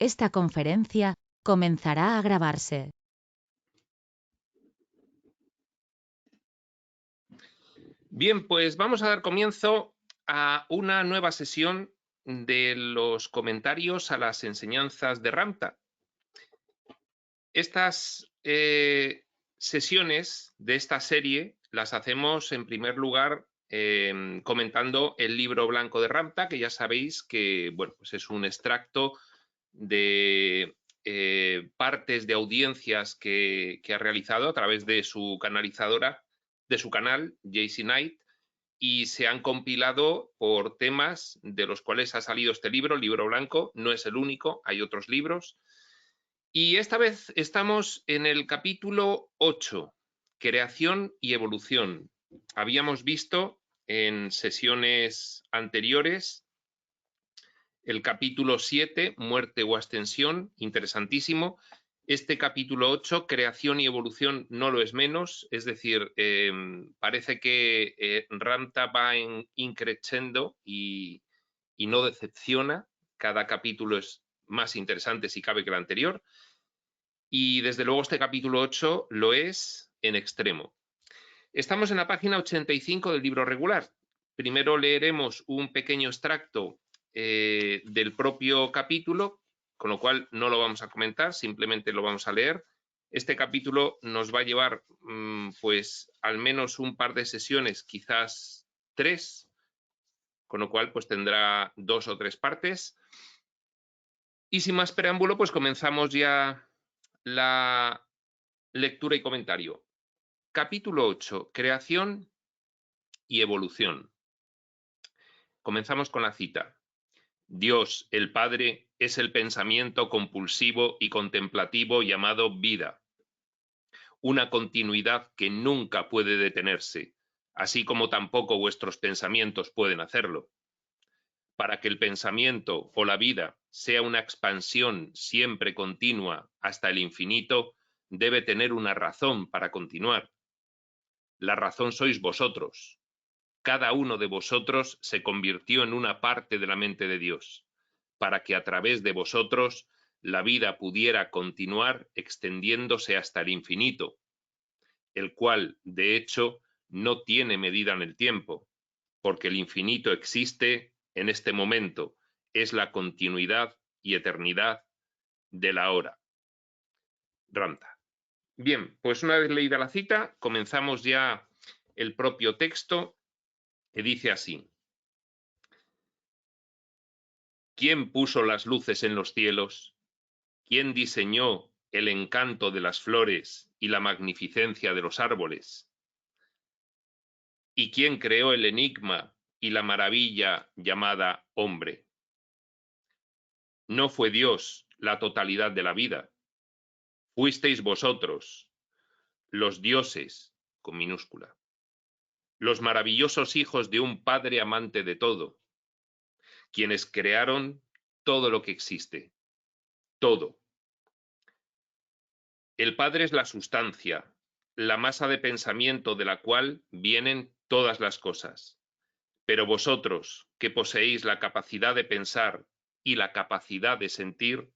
Esta conferencia comenzará a grabarse. Bien, pues vamos a dar comienzo a una nueva sesión de los comentarios a las enseñanzas de Ramtha. Estas sesiones de esta serie las hacemos en primer lugar comentando el libro blanco de Ramtha, que ya sabéis que bueno, pues es un extracto de partes de audiencias que ha realizado a través de su canalizadora, de su canal, JC Knight, y se han compilado por temas de los cuales ha salido este libro, el libro blanco. No es el único, hay otros libros. Y esta vez estamos en el capítulo 8, creación y evolución. Habíamos visto en sesiones anteriores el capítulo 7, muerte o ascensión, interesantísimo. Este capítulo 8, creación y evolución, no lo es menos, es decir, parece que Ramtha va increciendo y no decepciona. Cada capítulo es más interesante si cabe que el anterior. Y desde luego este capítulo 8 lo es en extremo. Estamos en la página 85 del libro regular. Primero leeremos un pequeño extracto del propio capítulo, con lo cual no lo vamos a comentar, simplemente lo vamos a leer. Este capítulo nos va a llevar pues al menos un par de sesiones, quizás 3, con lo cual pues tendrá 2 o 3 partes. Y sin más preámbulo, pues comenzamos ya la lectura y comentario. Capítulo 8, creación y evolución. Comenzamos con la cita. Dios, el Padre, es el pensamiento compulsivo y contemplativo llamado vida, una continuidad que nunca puede detenerse, así como tampoco vuestros pensamientos pueden hacerlo. Para que el pensamiento o la vida sea una expansión siempre continua hasta el infinito, debe tener una razón para continuar. La razón sois vosotros. Cada uno de vosotros se convirtió en una parte de la mente de Dios, para que a través de vosotros la vida pudiera continuar extendiéndose hasta el infinito, el cual, de hecho, no tiene medida en el tiempo, porque el infinito existe en este momento, es la continuidad y eternidad de la hora. Ramtha. Bien, pues una vez leída la cita, comenzamos ya el propio texto, que dice así. ¿Quién puso las luces en los cielos? ¿Quién diseñó el encanto de las flores y la magnificencia de los árboles? ¿Y quién creó el enigma y la maravilla llamada hombre? No fue Dios la totalidad de la vida. Fuisteis vosotros, los dioses, con minúscula, los maravillosos hijos de un Padre amante de todo, quienes crearon todo lo que existe, todo. El Padre es la sustancia, la masa de pensamiento de la cual vienen todas las cosas. Pero vosotros, que poseéis la capacidad de pensar y la capacidad de sentir,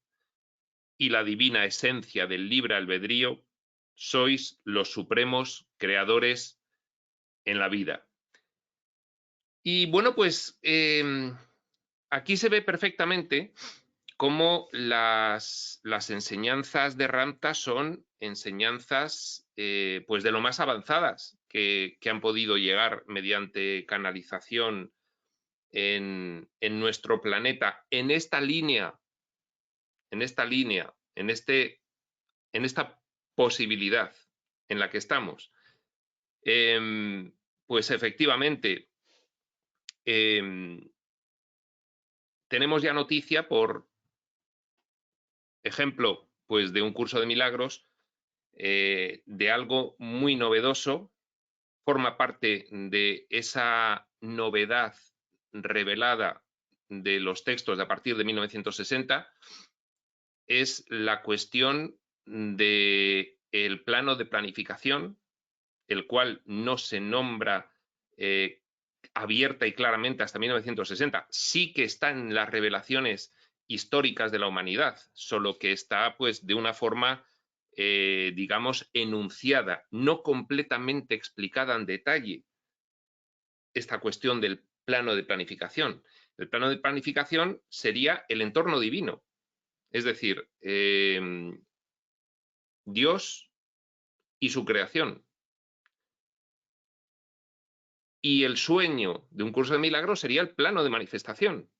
y la divina esencia del libre albedrío, sois los supremos creadores en la vida. Y bueno, pues aquí se ve perfectamente cómo las enseñanzas de Ramtha son enseñanzas pues de lo más avanzadas que han podido llegar mediante canalización en nuestro planeta, en esta línea, en esta posibilidad en la que estamos. Pues efectivamente, tenemos ya noticia, por ejemplo, pues de un curso de milagros, de algo muy novedoso, forma parte de esa novedad revelada de los textos de a partir de 1960, es la cuestión del plano de planificación, el cual no se nombra abierta y claramente hasta 1960, sí que está en las revelaciones históricas de la humanidad, solo que está pues de una forma, digamos, enunciada, no completamente explicada en detalle esta cuestión del plano de planificación. El plano de planificación sería el entorno divino, es decir, Dios y su creación. Y el sueño de un curso de milagros sería el plano de manifestación.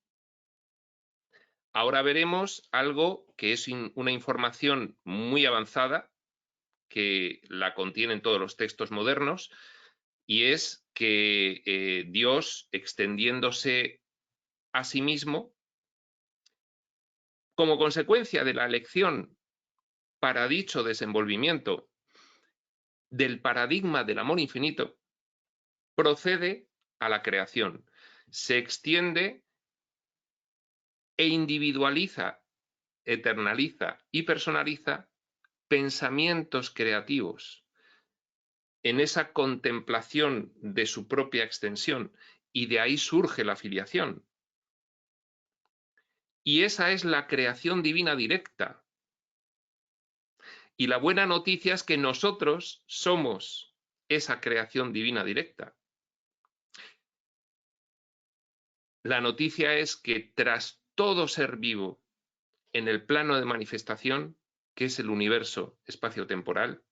Ahora veremos algo que es una información muy avanzada, que la contienen todos los textos modernos, y es que Dios, extendiéndose a sí mismo, como consecuencia de la elección para dicho desenvolvimiento del paradigma del amor infinito, procede a la creación, se extiende e individualiza, eternaliza y personaliza pensamientos creativos en esa contemplación de su propia extensión, y de ahí surge la filiación. Y esa es la creación divina directa. Y la buena noticia es que nosotros somos esa creación divina directa. La noticia es que tras todo ser vivo en el plano de manifestación, que es el universo espacio-temporal,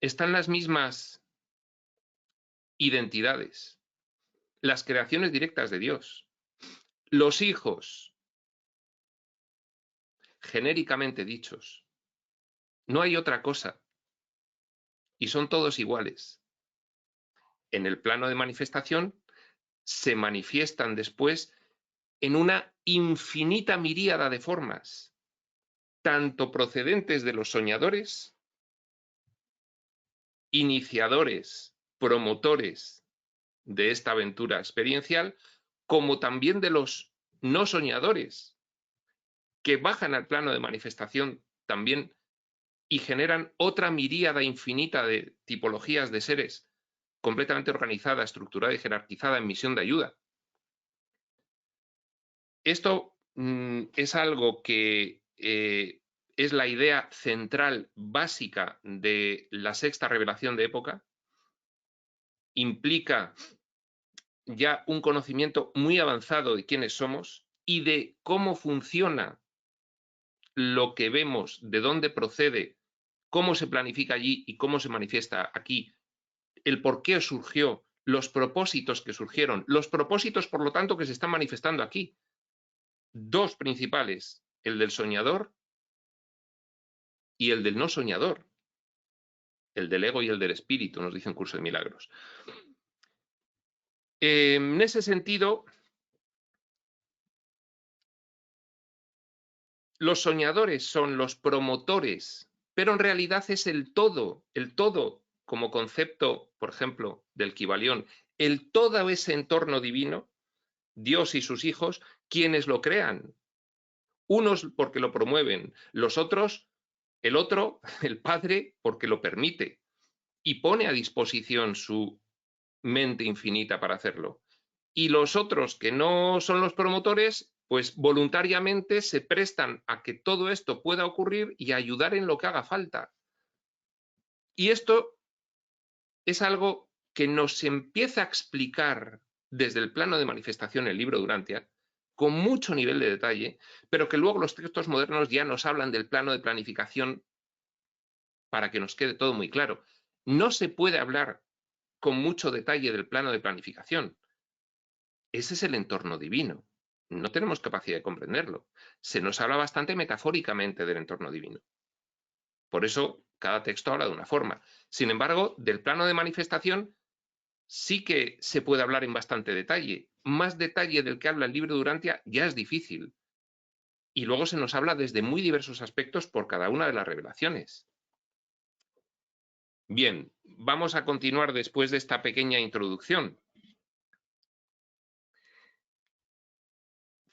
están las mismas identidades, las creaciones directas de Dios, los hijos, genéricamente dichos. No hay otra cosa. Y son todos iguales. En el plano de manifestación se manifiestan después en una infinita miríada de formas, tanto procedentes de los soñadores, iniciadores, promotores de esta aventura experiencial, como también de los no soñadores, que bajan al plano de manifestación también y generan otra miríada infinita de tipologías de seres completamente organizada, estructurada y jerarquizada en misión de ayuda. Esto es algo que es la idea central, básica de la sexta revelación de época. Implica ya un conocimiento muy avanzado de quiénes somos y de cómo funciona lo que vemos, de dónde procede, cómo se planifica allí y cómo se manifiesta aquí, el por qué surgió, los propósitos que surgieron, los propósitos, por lo tanto, que se están manifestando aquí. Dos principales, el del soñador y el del no soñador, el del ego y el del espíritu, nos dice un curso de milagros. En ese sentido, los soñadores son los promotores, pero en realidad es el todo como concepto, por ejemplo, del Kybalión, el todo ese entorno divino, Dios y sus hijos, quienes lo crean. Unos porque lo promueven, los otros, el otro, el Padre, porque lo permite y pone a disposición su mente infinita para hacerlo. Y los otros que no son los promotores, pues voluntariamente se prestan a que todo esto pueda ocurrir y a ayudar en lo que haga falta. Y esto es algo que nos empieza a explicar desde el plano de manifestación el libro Durantia, con mucho nivel de detalle, pero que luego los textos modernos ya nos hablan del plano de planificación para que nos quede todo muy claro. No se puede hablar con mucho detalle del plano de planificación. Ese es el entorno divino. No tenemos capacidad de comprenderlo. Se nos habla bastante metafóricamente del entorno divino. Por eso cada texto habla de una forma. Sin embargo, del plano de manifestación sí que se puede hablar en bastante detalle. Más detalle del que habla el libro Durantia ya es difícil. Y luego se nos habla desde muy diversos aspectos por cada una de las revelaciones. Bien, vamos a continuar después de esta pequeña introducción.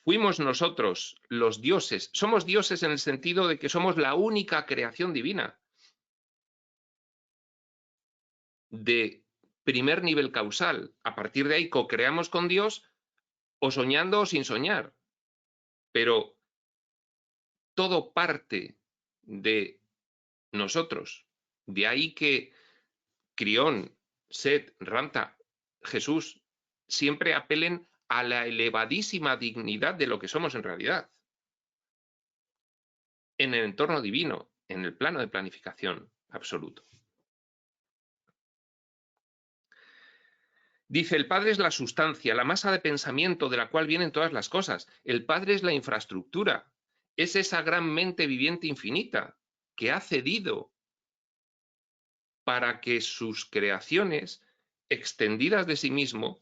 Fuimos nosotros los dioses. Somos dioses en el sentido de que somos la única creación divina de primer nivel causal. A partir de ahí co-creamos con Dios, o soñando o sin soñar. pero todo parte de nosotros. De ahí que Crión, Set, Ramta, Jesús siempre apelen a la elevadísima dignidad de lo que somos en realidad, en el entorno divino, en el plano de planificación absoluto. Dice, el Padre es la sustancia, la masa de pensamiento de la cual vienen todas las cosas. El Padre es la infraestructura, es esa gran mente viviente infinita que ha cedido para que sus creaciones, extendidas de sí mismo,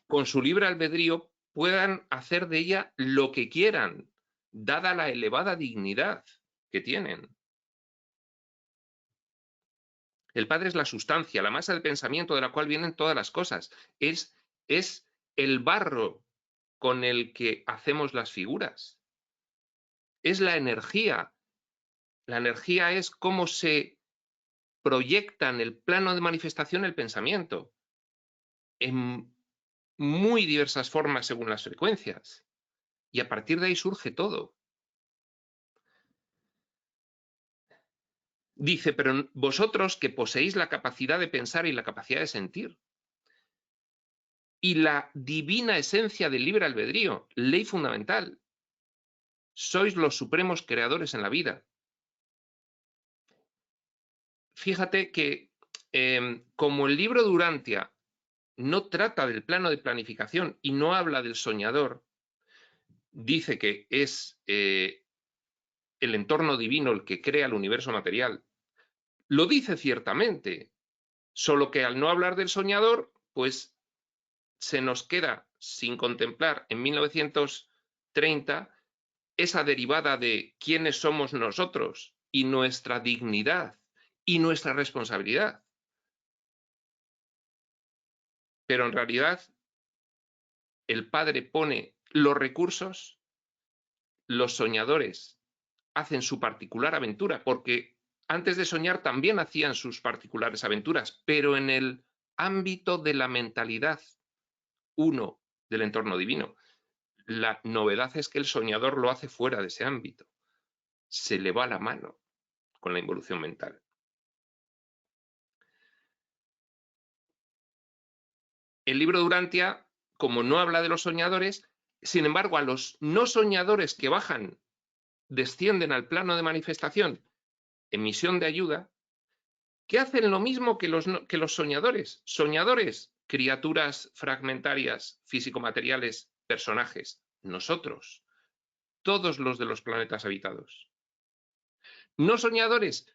con su libre albedrío, puedan hacer de ella lo que quieran, dada la elevada dignidad que tienen. El Padre es la sustancia, la masa del pensamiento de la cual vienen todas las cosas. Es el barro con el que hacemos las figuras. Es la energía. La energía es cómo se proyecta en el plano de manifestación el pensamiento, en muy diversas formas según las frecuencias. Y a partir de ahí surge todo. Dice, pero vosotros que poseéis la capacidad de pensar y la capacidad de sentir, y la divina esencia del libre albedrío, ley fundamental, sois los supremos creadores en la vida. Fíjate que como el libro de Urantia no trata del plano de planificación y no habla del soñador, dice que es el entorno divino el que crea el universo material. Lo dice ciertamente, solo que al no hablar del soñador, pues se nos queda sin contemplar en 1930 esa derivada de quiénes somos nosotros y nuestra dignidad y nuestra responsabilidad. Pero en realidad el Padre pone los recursos, los soñadores hacen su particular aventura, porque antes de soñar también hacían sus particulares aventuras, pero en el ámbito de la mentalidad, uno, del entorno divino. La novedad es que el soñador lo hace fuera de ese ámbito. Se le va la mano con la involución mental. El libro de Urantia, como no habla de los soñadores, sin embargo, a los no soñadores que bajan, descienden al plano de manifestación en misión de ayuda, que hacen lo mismo que los soñadores. Soñadores, criaturas fragmentarias, físico-materiales, personajes. Nosotros, todos los de los planetas habitados. No soñadores,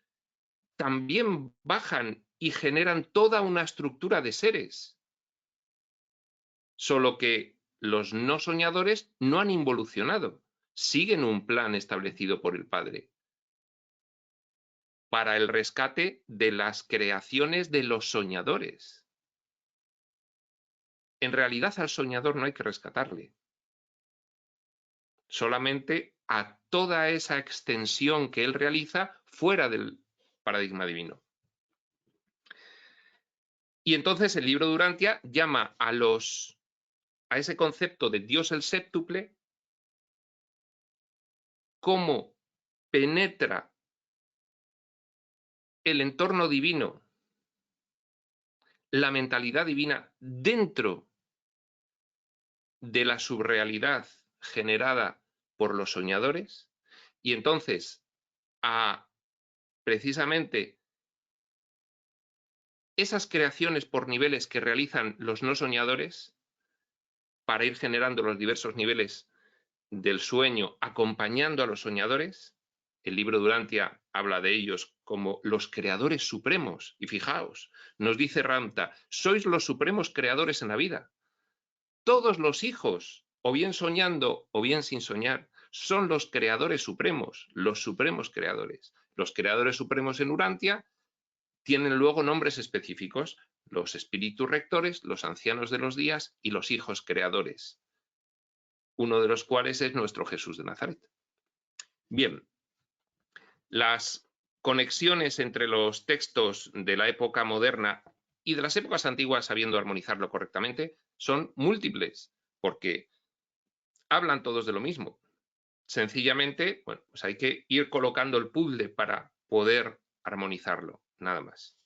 también bajan y generan toda una estructura de seres. Solo que los no soñadores no han involucionado, siguen un plan establecido por el Padre para el rescate de las creaciones de los soñadores. En realidad al soñador no hay que rescatarle, solamente a toda esa extensión que él realiza fuera del paradigma divino. Y entonces el libro de Urantia llama a ese concepto de Dios el séptuple, cómo penetra el entorno divino, la mentalidad divina dentro de la subrealidad generada por los soñadores, y entonces a precisamente esas creaciones por niveles que realizan los no soñadores para ir generando los diversos niveles del sueño, acompañando a los soñadores. El libro de Urantia habla de ellos como los creadores supremos. Y fijaos, nos dice Ramta, sois los supremos creadores en la vida. Todos los hijos, o bien soñando o bien sin soñar, son los creadores supremos, los supremos creadores. Los creadores supremos en Urantia tienen luego nombres específicos, los espíritus rectores, los ancianos de los días y los hijos creadores, uno de los cuales es nuestro Jesús de Nazaret. Bien, las conexiones entre los textos de la época moderna y de las épocas antiguas, sabiendo armonizarlo correctamente, son múltiples, porque hablan todos de lo mismo. Sencillamente, bueno, pues hay que ir colocando el puzzle para poder armonizarlo, nada más.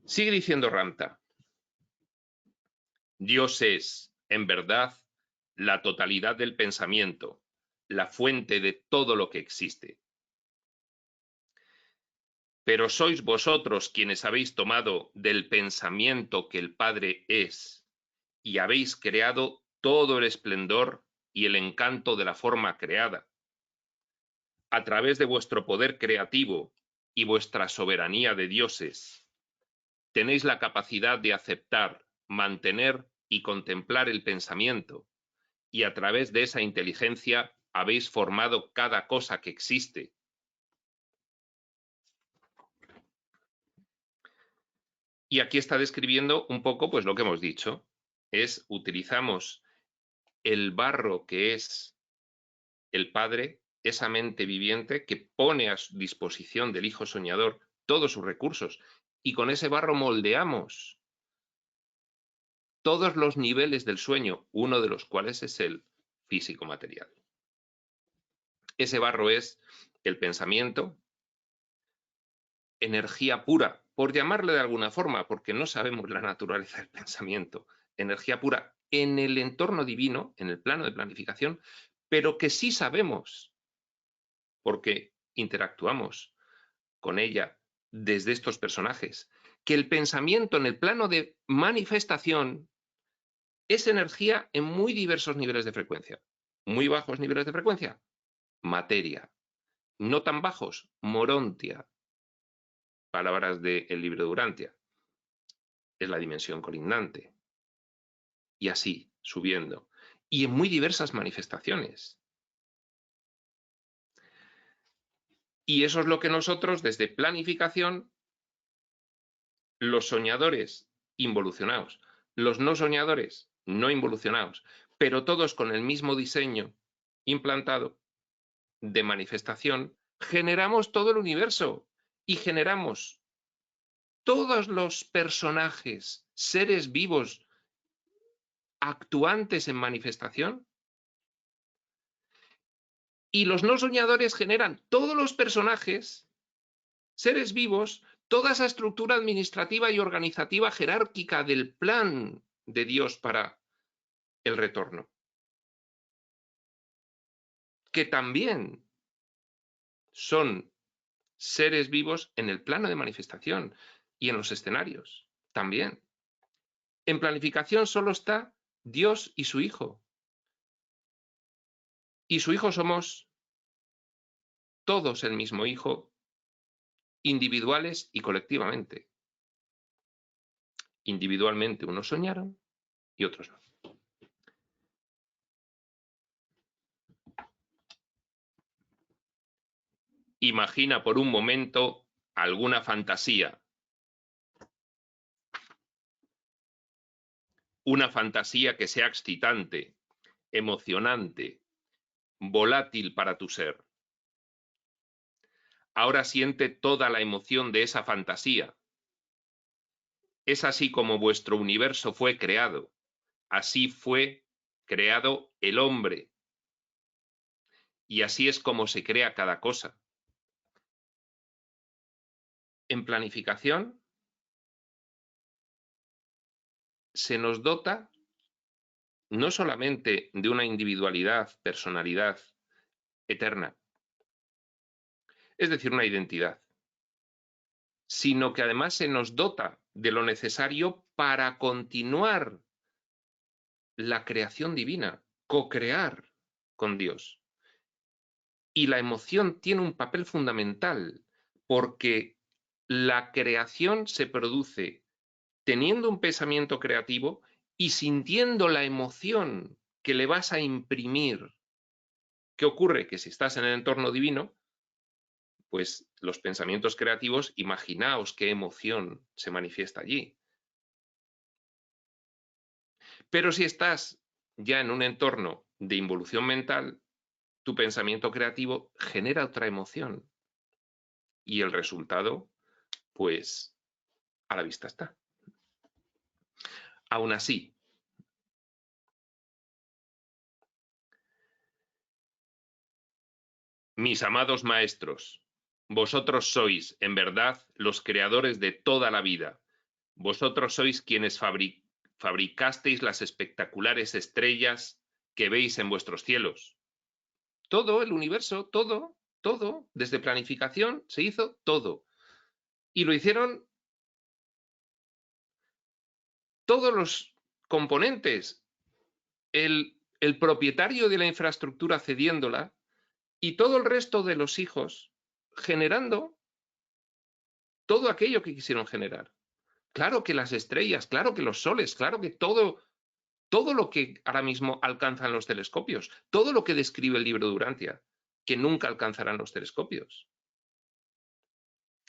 Sigue diciendo Ramtha: Dios es, en verdad, la totalidad del pensamiento, la fuente de todo lo que existe. Pero sois vosotros quienes habéis tomado del pensamiento que el Padre es y habéis creado todo el esplendor y el encanto de la forma creada. A través de vuestro poder creativo y vuestra soberanía de dioses, tenéis la capacidad de aceptar, mantener y contemplar el pensamiento, y a través de esa inteligencia habéis formado cada cosa que existe. Y aquí está describiendo un poco pues lo que hemos dicho. Utilizamos el barro que es el Padre, esa mente viviente que pone a disposición del Hijo Soñador todos sus recursos, y con ese barro moldeamos todos los niveles del sueño, uno de los cuales es el físico-material. Ese barro es el pensamiento, energía pura, por llamarle de alguna forma, porque no sabemos la naturaleza del pensamiento, energía pura en el entorno divino, en el plano de planificación, pero que sí sabemos, porque interactuamos con ella desde estos personajes, que el pensamiento en el plano de manifestación es energía en muy diversos niveles de frecuencia. Muy bajos niveles de frecuencia, materia. No tan bajos, morontia. Palabras del libro de Urantia. Es la dimensión colindante. Y así, subiendo. Y en muy diversas manifestaciones. Y eso es lo que nosotros, desde planificación, los soñadores involucionados, los no soñadores no involucionados, pero todos con el mismo diseño implantado de manifestación, generamos todo el universo y generamos todos los personajes, seres vivos, actuantes en manifestación, y los no soñadores generan todos los personajes, seres vivos, toda esa estructura administrativa y organizativa jerárquica del plan de Dios para el retorno, que también son seres vivos en el plano de manifestación y en los escenarios, también. En planificación solo está Dios y su Hijo. Y su Hijo somos todos el mismo Hijo, individuales y colectivamente. Individualmente unos soñaron y otros no. Imagina por un momento alguna fantasía. Una fantasía que sea excitante, emocionante, volátil para tu ser. Ahora siente toda la emoción de esa fantasía. Es así como vuestro universo fue creado. Así fue creado el hombre. Y así es como se crea cada cosa. En planificación se nos dota no solamente de una individualidad, personalidad eterna, es decir, una identidad, sino que además se nos dota de lo necesario para continuar la creación divina, co-crear con Dios. Y la emoción tiene un papel fundamental, porque la creación se produce teniendo un pensamiento creativo y sintiendo la emoción que le vas a imprimir. ¿Qué ocurre? Que si estás en el entorno divino, pues los pensamientos creativos, imaginaos qué emoción se manifiesta allí. Pero si estás ya en un entorno de involución mental, tu pensamiento creativo genera otra emoción. Y el resultado, pues, a la vista está. Aún así, Mis amados maestros, vosotros sois, en verdad, los creadores de toda la vida. Vosotros sois quienes fabricasteis las espectaculares estrellas que veis en vuestros cielos. Todo el universo, todo, desde planificación se hizo todo. Y lo hicieron todos los componentes. El propietario de la infraestructura cediéndola y todo el resto de los hijos generando todo aquello que quisieron generar. Claro que las estrellas, claro que los soles, claro que todo lo que ahora mismo alcanzan los telescopios, todo lo que describe el libro de Urantia, que nunca alcanzarán los telescopios.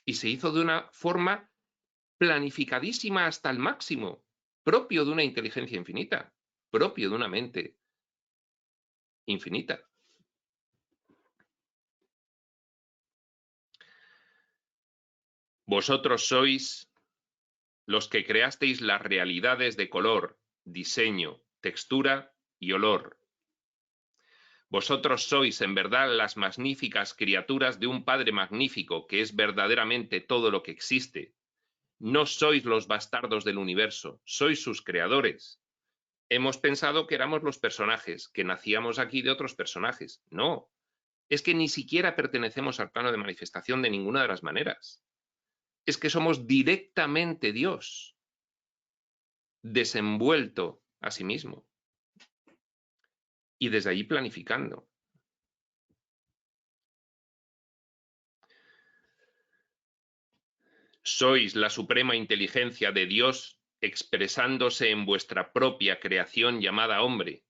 Y se hizo de una forma planificadísima hasta el máximo, propio de una inteligencia infinita, propio de una mente infinita. Vosotros sois los que creasteis las realidades de color, diseño, textura y olor. Vosotros sois en verdad las magníficas criaturas de un Padre magnífico que es verdaderamente todo lo que existe. No sois los bastardos del universo, sois sus creadores. Hemos pensado que éramos los personajes, que nacíamos aquí de otros personajes. No, es que ni siquiera pertenecemos al plano de manifestación de ninguna de las maneras. Es que somos directamente Dios, desenvuelto a sí mismo. Y desde allí planificando. Sois la suprema inteligencia de Dios expresándose en vuestra propia creación llamada hombre.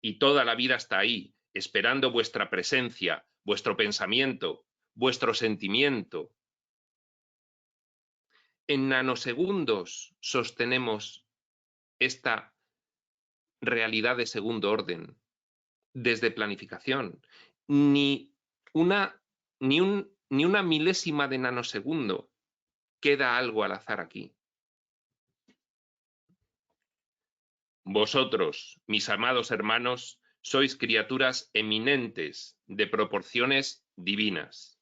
Y toda la vida está ahí, esperando vuestra presencia, vuestro pensamiento, vuestro sentimiento. En nanosegundos sostenemos esta realidad de segundo orden, desde planificación. Ni una milésima de nanosegundo queda algo al azar aquí. Vosotros, mis amados hermanos, sois criaturas eminentes de proporciones divinas,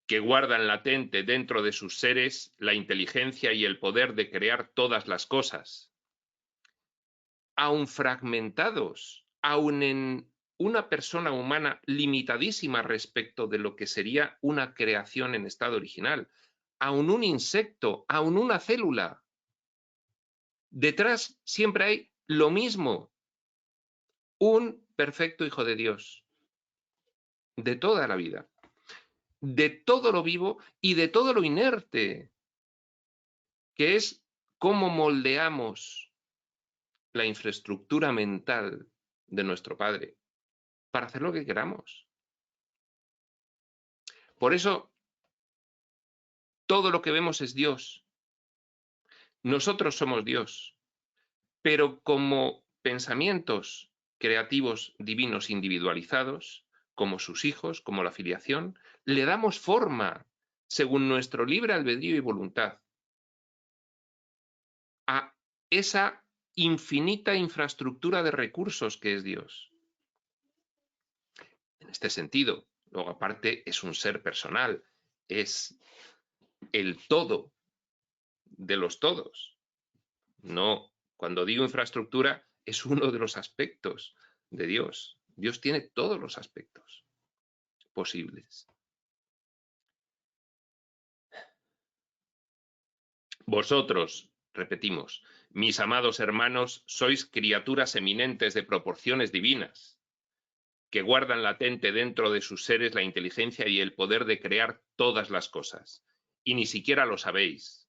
que guardan latente dentro de sus seres la inteligencia y el poder de crear todas las cosas. Aun fragmentados, aun en una persona humana limitadísima respecto de lo que sería una creación en estado original, aun un insecto, aun una célula. Detrás siempre hay lo mismo, un perfecto Hijo de Dios, de toda la vida, de todo lo vivo y de todo lo inerte, que es cómo moldeamos la infraestructura mental de nuestro Padre para hacer lo que queramos. Por eso, todo lo que vemos es Dios. Nosotros somos Dios, pero como pensamientos creativos divinos individualizados, como sus hijos, como la filiación, le damos forma, según nuestro libre albedrío y voluntad, a esa infinita infraestructura de recursos que es Dios. En este sentido, luego aparte es un ser personal, es el todo de los todos. No, cuando digo infraestructura, es uno de los aspectos de Dios. Dios tiene todos los aspectos posibles. Vosotros, repetimos, mis amados hermanos, sois criaturas eminentes de proporciones divinas, que guardan latente dentro de sus seres la inteligencia y el poder de crear todas las cosas, y ni siquiera lo sabéis.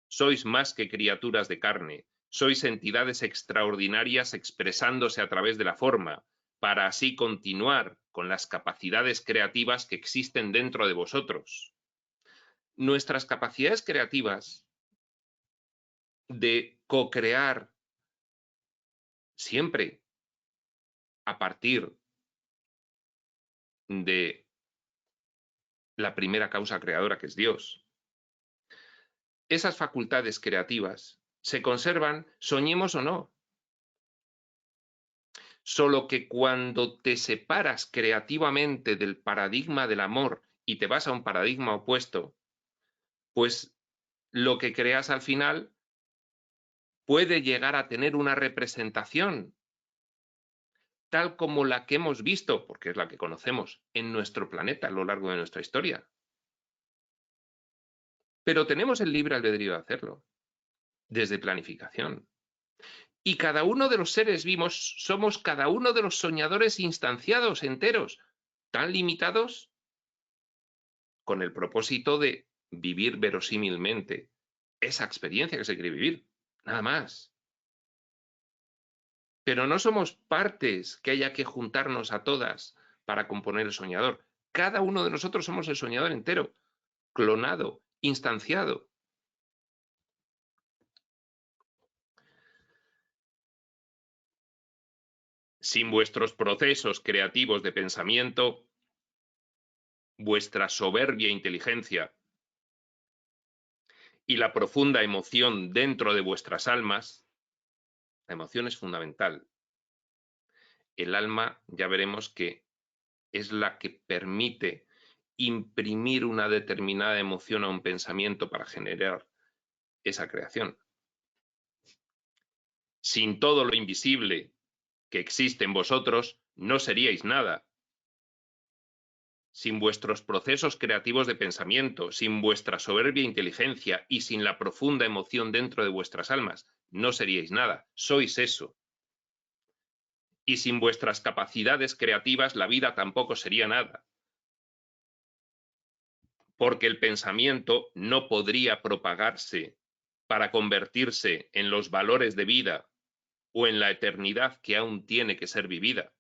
Sois más que criaturas de carne, sois entidades extraordinarias expresándose a través de la forma, para así continuar con las capacidades creativas que existen dentro de vosotros. Nuestras capacidades creativas de co-crear siempre a partir de la primera causa creadora, que es Dios. Esas facultades creativas se conservan, soñemos o no. Solo que cuando te separas creativamente del paradigma del amor y te vas a un paradigma opuesto, pues lo que creas al final puede llegar a tener una representación tal como la que hemos visto, porque es la que conocemos, en nuestro planeta a lo largo de nuestra historia. Pero tenemos el libre albedrío de hacerlo, desde planificación. Y cada uno de los seres vivos somos cada uno de los soñadores instanciados enteros, tan limitados con el propósito de vivir verosímilmente esa experiencia que se quiere vivir, nada más. Pero no somos partes que haya que juntarnos a todas para componer el soñador. Cada uno de nosotros somos el soñador entero, clonado, instanciado. Sin vuestros procesos creativos de pensamiento, vuestra soberbia inteligencia y la profunda emoción dentro de vuestras almas, la emoción es fundamental. El alma, ya veremos que es la que permite imprimir una determinada emoción a un pensamiento para generar esa creación. Sin todo lo invisible que existe en vosotros, no seríais nada. Sin vuestros procesos creativos de pensamiento, sin vuestra soberbia inteligencia y sin la profunda emoción dentro de vuestras almas, no seríais nada. Sois eso. Y sin vuestras capacidades creativas, la vida tampoco sería nada. Porque el pensamiento no podría propagarse para convertirse en los valores de vida o en la eternidad que aún tiene que ser vivida.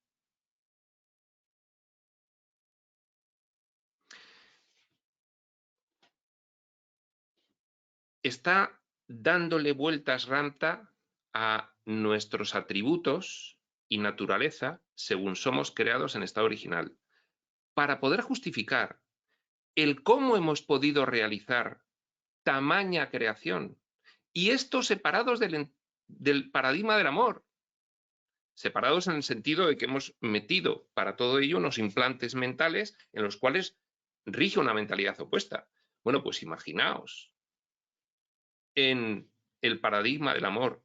Está dándole vueltas Ramta a nuestros atributos y naturaleza según somos creados en estado original, para poder justificar el cómo hemos podido realizar tamaña creación, y esto separados del paradigma del amor, separados en el sentido de que hemos metido para todo ello unos implantes mentales en los cuales rige una mentalidad opuesta. Bueno, pues imaginaos en el paradigma del amor,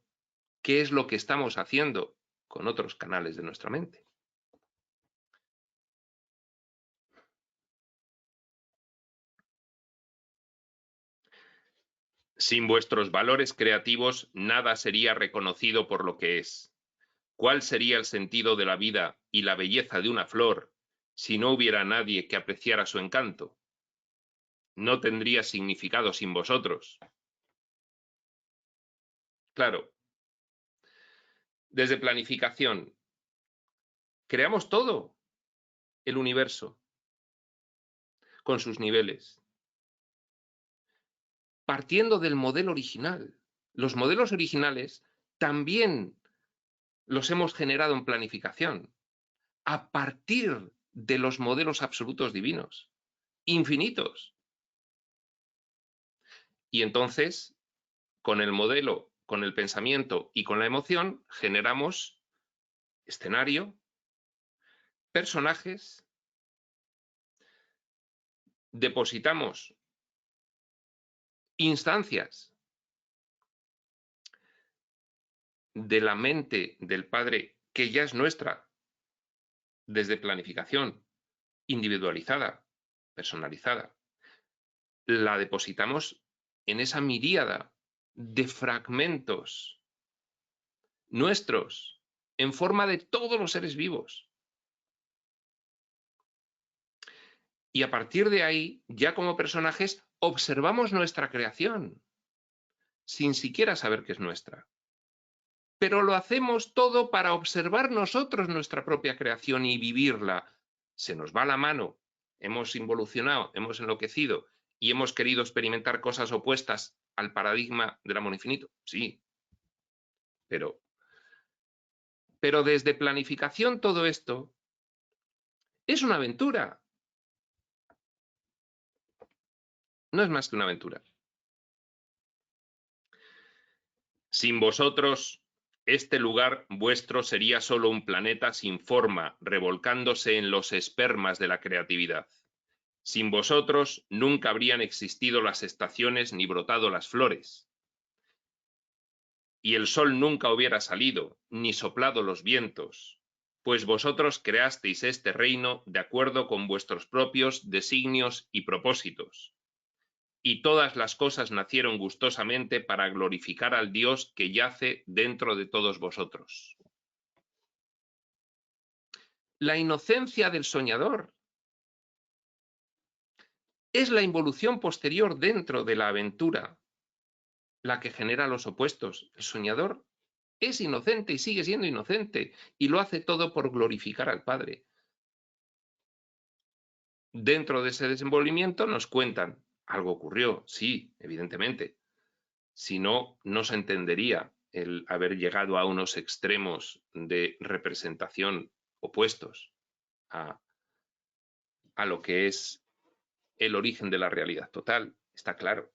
¿qué es lo que estamos haciendo con otros canales de nuestra mente? Sin vuestros valores creativos, nada sería reconocido por lo que es. ¿Cuál sería el sentido de la vida y la belleza de una flor si no hubiera nadie que apreciara su encanto? No tendría significado sin vosotros. Claro, desde planificación, creamos todo el universo con sus niveles, partiendo del modelo original. Los modelos originales también los hemos generado en planificación, a partir de los modelos absolutos divinos, infinitos. Y entonces, con el modelo, con el pensamiento y con la emoción, generamos escenario, personajes, depositamos instancias de la mente del Padre que ya es nuestra, desde planificación, individualizada, personalizada, la depositamos en esa miríada de fragmentos nuestros, en forma de todos los seres vivos. Y a partir de ahí, ya como personajes, observamos nuestra creación, sin siquiera saber que es nuestra. Pero lo hacemos todo para observar nosotros nuestra propia creación y vivirla. Se nos va la mano, hemos involucionado, hemos enloquecido y hemos querido experimentar cosas opuestas al paradigma del amor infinito. Sí, pero desde planificación todo esto es una aventura. No es más que una aventura. Sin vosotros, Este lugar vuestro sería solo un planeta sin forma, revolcándose en los espermas de la creatividad. Sin vosotros nunca habrían existido las estaciones ni brotado las flores. Y el sol nunca hubiera salido, ni soplado los vientos, pues vosotros creasteis este reino de acuerdo con vuestros propios designios y propósitos. Y todas las cosas nacieron gustosamente para glorificar al Dios que yace dentro de todos vosotros. La inocencia del soñador es la involución posterior dentro de la aventura la que genera los opuestos. El soñador es inocente y sigue siendo inocente y lo hace todo por glorificar al Padre. Dentro de ese desenvolvimiento nos cuentan, algo ocurrió, sí, evidentemente. Si no, no se entendería el haber llegado a unos extremos de representación opuestos a lo que es el origen de la realidad total, está claro.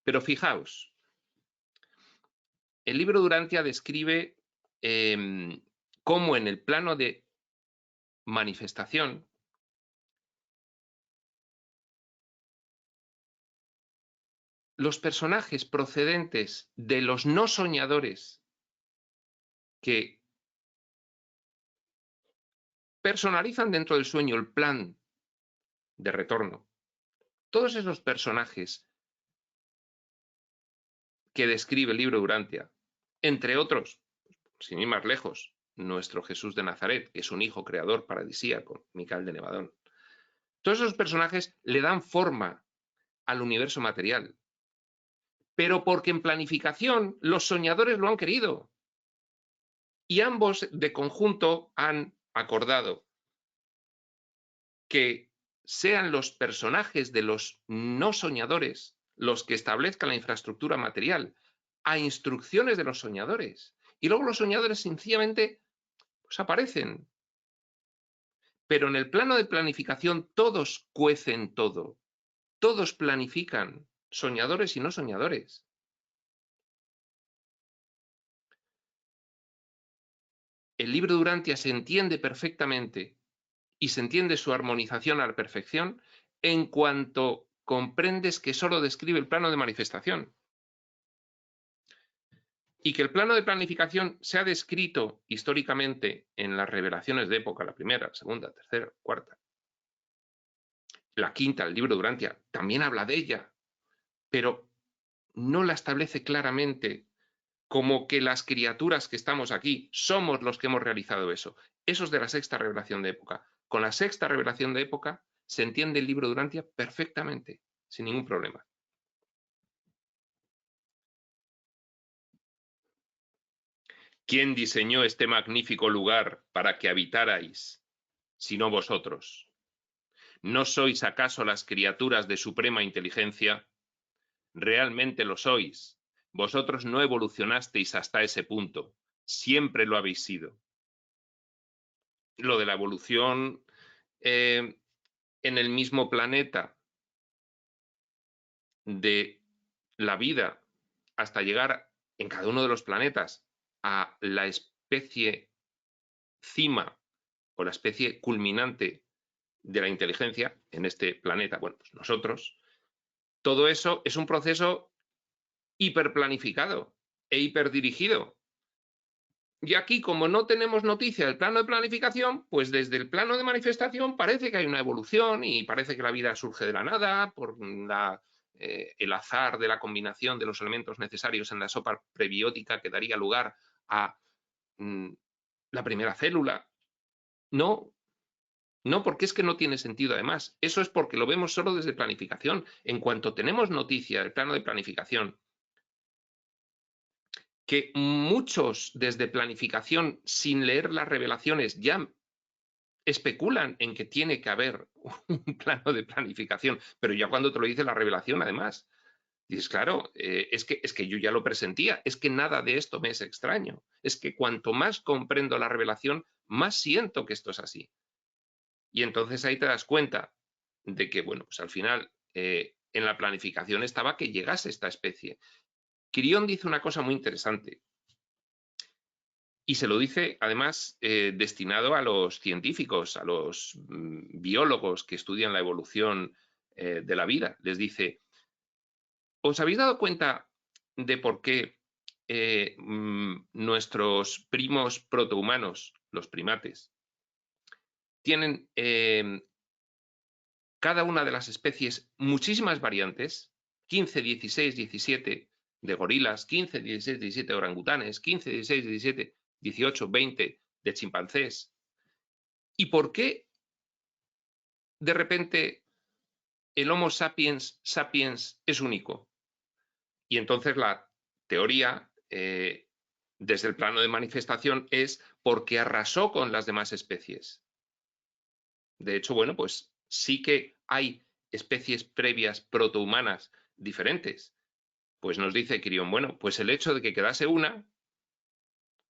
Pero fijaos, el libro Durantia describe cómo en el plano de manifestación los personajes procedentes de los no soñadores que personalizan dentro del sueño el plan de retorno, todos esos personajes que describe el libro Durantia, entre otros, sin ir más lejos, nuestro Jesús de Nazaret, que es un hijo creador paradisíaco, Micael de Nevadón. Todos esos personajes le dan forma al universo material, pero porque en planificación los soñadores lo han querido y ambos de conjunto han acordado que sean los personajes de los no soñadores los que establezcan la infraestructura material a instrucciones de los soñadores. Y luego los soñadores sencillamente pues aparecen. Pero en el plano de planificación todos cuecen todo. Todos planifican, soñadores y no soñadores. El libro Durantia se entiende perfectamente y se entiende su armonización a la perfección en cuanto comprendes que solo describe el plano de manifestación. Y que el plano de planificación se ha descrito históricamente en las revelaciones de época, la primera, la segunda, tercera, cuarta. La quinta, el libro Durantia, también habla de ella, pero no la establece claramente como que las criaturas que estamos aquí somos los que hemos realizado eso. Eso es de la sexta revelación de época. Con la sexta revelación de época se entiende el libro Durantia perfectamente, sin ningún problema. ¿Quién diseñó este magnífico lugar para que habitarais, sino vosotros? ¿No sois acaso las criaturas de suprema inteligencia? Realmente lo sois. Vosotros no evolucionasteis hasta ese punto. Siempre lo habéis sido. Lo de la evolución en el mismo planeta de la vida hasta llegar en cada uno de los planetas a la especie cima o la especie culminante de la inteligencia en este planeta, bueno, pues nosotros, todo eso es un proceso hiperplanificado e hiperdirigido. Y aquí, como no tenemos noticia del plano de planificación, pues desde el plano de manifestación parece que hay una evolución y parece que la vida surge de la nada por el azar de la combinación de los elementos necesarios en la sopa prebiótica que daría lugar a la primera célula. No, no, porque es que no tiene sentido además. Eso es porque lo vemos solo desde planificación. En cuanto tenemos noticia del plano de planificación, que muchos desde planificación, sin leer las revelaciones, ya especulan en que tiene que haber un plano de planificación, pero ya cuando te lo dice la revelación, además, dices, claro, es que yo ya lo presentía, es que nada de esto me es extraño, es que cuanto más comprendo la revelación, más siento que esto es así. Y entonces ahí te das cuenta de que, bueno, pues al final en la planificación estaba que llegase esta especie. Quirión dice una cosa muy interesante. Y se lo dice, además, destinado a los científicos, a los biólogos que estudian la evolución de la vida. Les dice, ¿os habéis dado cuenta de por qué nuestros primos protohumanos, los primates, tienen cada una de las especies muchísimas variantes? 15, 16, 17 de gorilas, 15, 16, 17 de orangutanes, 15, 16, 17... 18, 20 de chimpancés. ¿Y por qué de repente el Homo sapiens sapiens es único? Y entonces la teoría, desde el plano de manifestación, es porque arrasó con las demás especies. De hecho, bueno, pues sí que hay especies previas protohumanas diferentes. Pues nos dice Quirión, bueno, pues el hecho de que quedase una,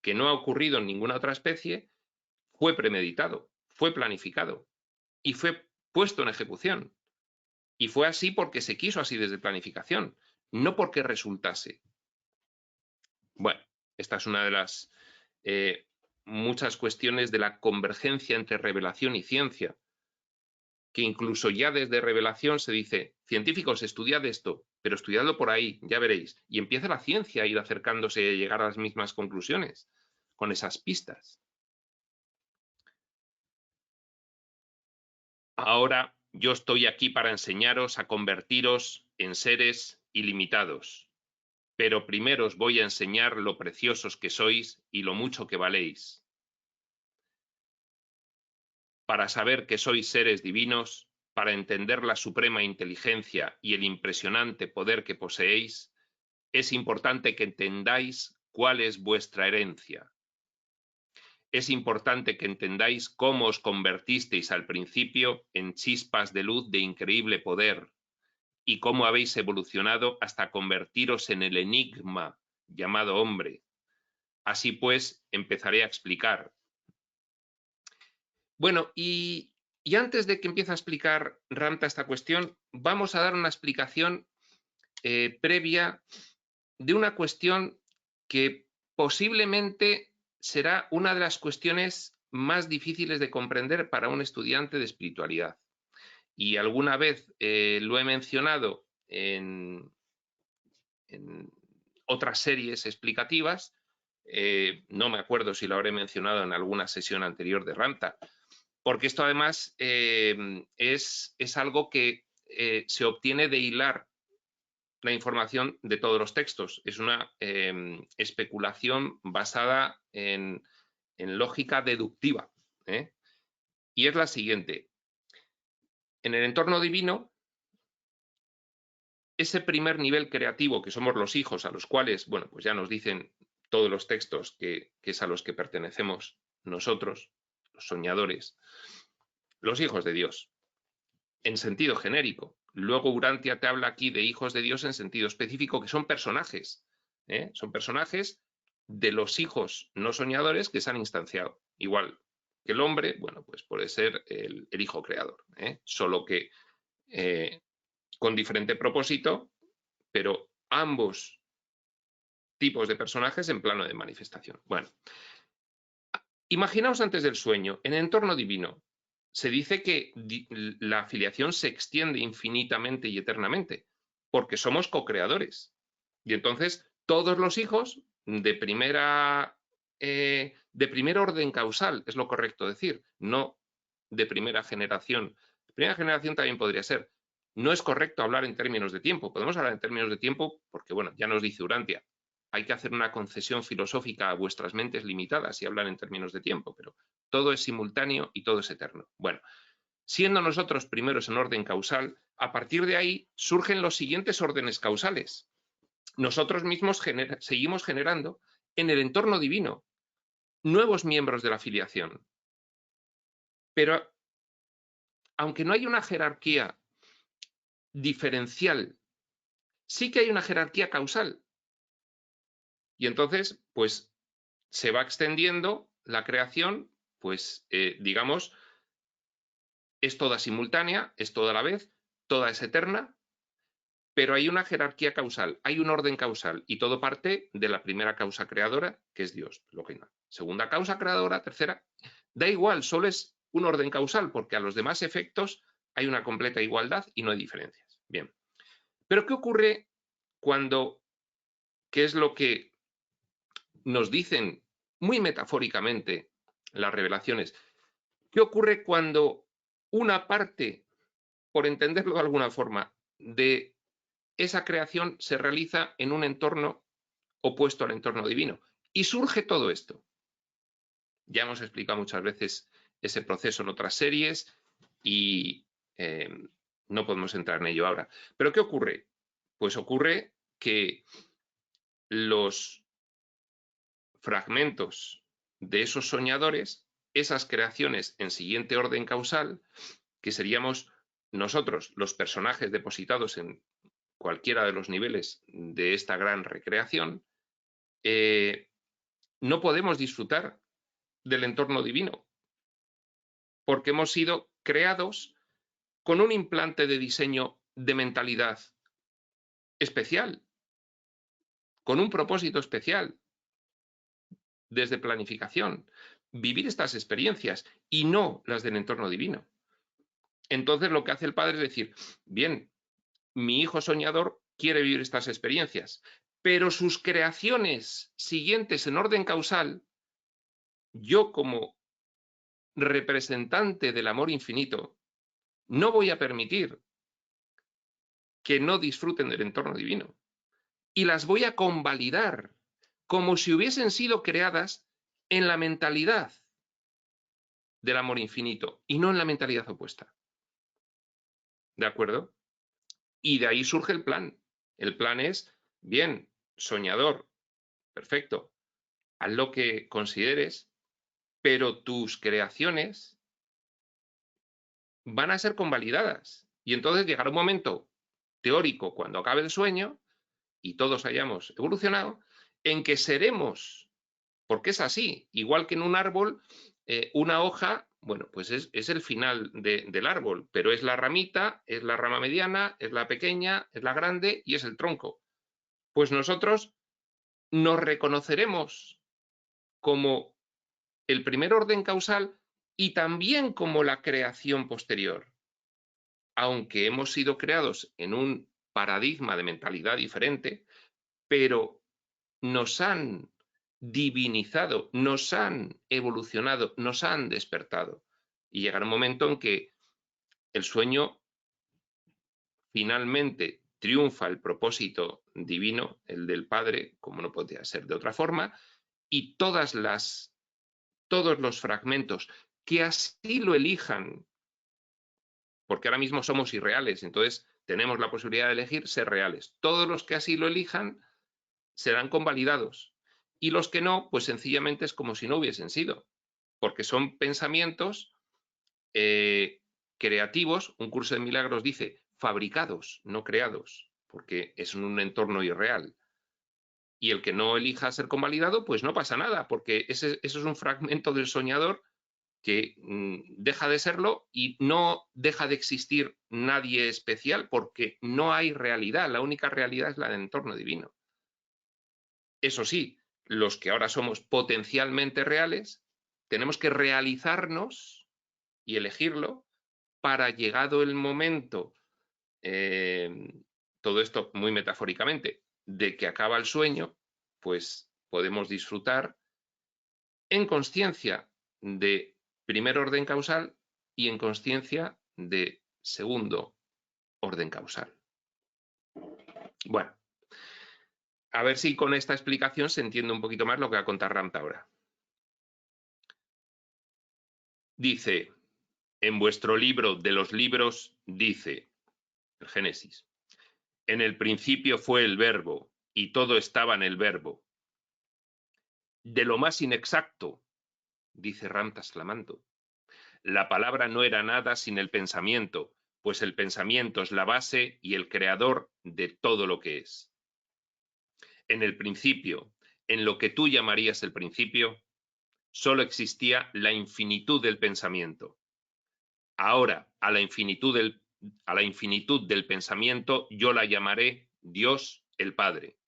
que no ha ocurrido en ninguna otra especie, fue premeditado, fue planificado y fue puesto en ejecución. Y fue así porque se quiso así desde planificación, no porque resultase. Bueno, esta es una de las muchas cuestiones de la convergencia entre revelación y ciencia, que incluso ya desde revelación se dice, científicos, estudiad esto, pero estudiadlo por ahí, ya veréis. Y empieza la ciencia a ir acercándose y a llegar a las mismas conclusiones, con esas pistas. Ahora yo estoy aquí para enseñaros a convertiros en seres ilimitados, pero primero os voy a enseñar lo preciosos que sois y lo mucho que valéis. Para saber que sois seres divinos, para entender la suprema inteligencia y el impresionante poder que poseéis, es importante que entendáis cuál es vuestra herencia. Es importante que entendáis cómo os convertisteis al principio en chispas de luz de increíble poder y cómo habéis evolucionado hasta convertiros en el enigma llamado hombre. Así pues, empezaré a explicar. Bueno, y antes de que empiece a explicar Ramta esta cuestión, vamos a dar una explicación previa de una cuestión que posiblemente será una de las cuestiones más difíciles de comprender para un estudiante de espiritualidad. Y alguna vez lo he mencionado en otras series explicativas, no me acuerdo si lo habré mencionado en alguna sesión anterior de Ramta, porque esto además es algo que se obtiene de hilar la información de todos los textos. Es una especulación basada en lógica deductiva. Y es la siguiente. En el entorno divino, ese primer nivel creativo que somos los hijos, a los cuales, bueno, pues ya nos dicen todos los textos que es a los que pertenecemos nosotros, los soñadores, los hijos de Dios, en sentido genérico. Luego Urantia te habla aquí de hijos de Dios en sentido específico, que son personajes. Son personajes de los hijos no soñadores que se han instanciado. Igual que el hombre, bueno, pues puede ser el hijo creador, solo que con diferente propósito, pero ambos tipos de personajes en plano de manifestación. Bueno, imaginaos antes del sueño, en el entorno divino, se dice que la filiación se extiende infinitamente y eternamente, porque somos co-creadores. Y entonces todos los hijos de primer orden causal, es lo correcto decir, no de primera generación. Primera generación también podría ser. No es correcto hablar en términos de tiempo. Podemos hablar en términos de tiempo porque, bueno, ya nos dice Urantia, hay que hacer una concesión filosófica a vuestras mentes limitadas y hablar en términos de tiempo, pero todo es simultáneo y todo es eterno. Bueno, siendo nosotros primeros en orden causal, a partir de ahí surgen los siguientes órdenes causales. Nosotros mismos seguimos generando en el entorno divino nuevos miembros de la filiación. Pero aunque no hay una jerarquía diferencial, sí que hay una jerarquía causal. Y entonces, pues, se va extendiendo la creación, pues, digamos, es toda simultánea, es toda a la vez, toda es eterna, pero hay una jerarquía causal, hay un orden causal y todo parte de la primera causa creadora, que es Dios. Lo que no. Segunda causa creadora, tercera. Da igual, solo es un orden causal porque a los demás efectos hay una completa igualdad y no hay diferencias. Bien. Pero ¿qué ocurre cuando, qué es lo que nos dicen muy metafóricamente las revelaciones? ¿Qué ocurre cuando una parte, por entenderlo de alguna forma, de esa creación se realiza en un entorno opuesto al entorno divino? Y surge todo esto. Ya hemos explicado muchas veces ese proceso en otras series y no podemos entrar en ello ahora. ¿Pero qué ocurre? Pues ocurre que los fragmentos de esos soñadores, esas creaciones en siguiente orden causal, que seríamos nosotros los personajes depositados en cualquiera de los niveles de esta gran recreación, no podemos disfrutar del entorno divino, porque hemos sido creados con un implante de diseño de mentalidad especial, con un propósito especial, desde planificación, vivir estas experiencias y no las del entorno divino. Entonces lo que hace el padre es decir, bien, mi hijo soñador quiere vivir estas experiencias, pero sus creaciones siguientes en orden causal, yo como representante del amor infinito, no voy a permitir que no disfruten del entorno divino. Y las voy a convalidar como si hubiesen sido creadas en la mentalidad del amor infinito y no en la mentalidad opuesta. ¿De acuerdo? Y de ahí surge el plan. El plan es, bien, soñador, perfecto, haz lo que consideres, pero tus creaciones van a ser convalidadas. Y entonces llegará un momento teórico, cuando acabe el sueño y todos hayamos evolucionado, en que seremos, porque es así, igual que en un árbol, una hoja, bueno, pues es el final del árbol, pero es la ramita, es la rama mediana, es la pequeña, es la grande y es el tronco. Pues nosotros nos reconoceremos como el primer orden causal y también como la creación posterior. Aunque hemos sido creados en un paradigma de mentalidad diferente, pero nos han divinizado, nos han evolucionado, nos han despertado. Y llegará un momento en que el sueño finalmente triunfa el propósito divino, el del Padre, como no podía ser de otra forma, y todos los fragmentos que así lo elijan, porque ahora mismo somos irreales, entonces tenemos la posibilidad de elegir ser reales. Todos los que así lo elijan serán convalidados. Y los que no, pues sencillamente es como si no hubiesen sido, porque son pensamientos creativos. Un curso de milagros dice fabricados, no creados, porque es un entorno irreal. Y el que no elija ser convalidado, pues no pasa nada, porque eso es un fragmento del soñador que deja de serlo y no deja de existir nadie especial, porque no hay realidad, la única realidad es la del entorno divino. Eso sí, los que ahora somos potencialmente reales, tenemos que realizarnos y elegirlo para, llegado el momento, todo esto muy metafóricamente, de que acaba el sueño, pues podemos disfrutar en consciencia de primer orden causal y en consciencia de segundo orden causal. Bueno, a ver si con esta explicación se entiende un poquito más lo que va a contar Ramta ahora. Dice, en vuestro libro de los libros, dice, el Génesis, en el principio fue el verbo, y todo estaba en el verbo. De lo más inexacto, dice Ramta exclamando, la palabra no era nada sin el pensamiento, pues el pensamiento es la base y el creador de todo lo que es. En el principio, en lo que tú llamarías el principio, solo existía la infinitud del pensamiento. Ahora, a la infinitud del a la infinitud del pensamiento, yo la llamaré Dios el Padre.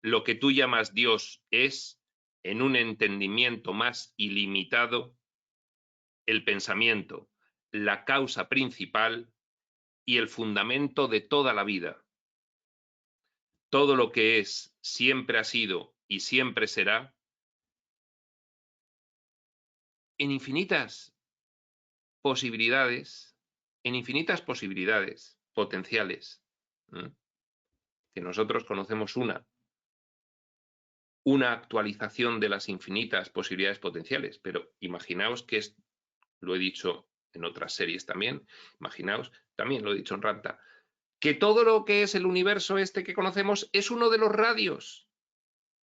Lo que tú llamas Dios es, en un entendimiento más ilimitado, el pensamiento, la causa principal y el fundamento de toda la vida. Todo lo que es, siempre ha sido y siempre será, en infinitas posibilidades potenciales, que nosotros conocemos una actualización de las infinitas posibilidades potenciales, pero imaginaos que lo he dicho en otras series también, imaginaos, también lo he dicho en Ramta, que todo lo que es el universo este que conocemos es uno de los radios,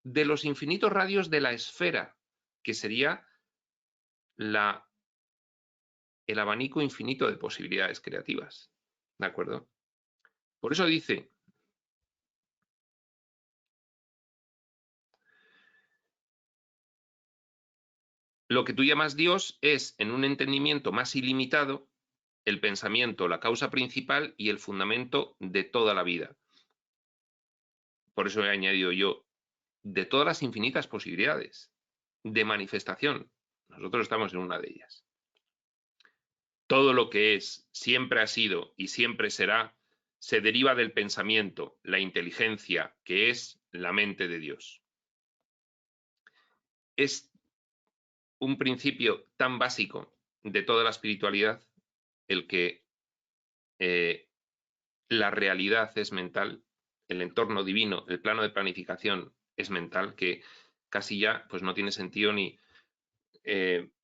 de los infinitos radios de la esfera, que sería el abanico infinito de posibilidades creativas. ¿De acuerdo? Por eso dice, lo que tú llamas Dios es, en un entendimiento más ilimitado, el pensamiento, la causa principal y el fundamento de toda la vida. Por eso he añadido yo, de todas las infinitas posibilidades de manifestación. Nosotros estamos en una de ellas. Todo lo que es, siempre ha sido y siempre será, se deriva del pensamiento, la inteligencia, que es la mente de Dios. Es un principio tan básico de toda la espiritualidad el que la realidad es mental, el entorno divino, el plano de planificación es mental, que casi ya pues no tiene sentido ni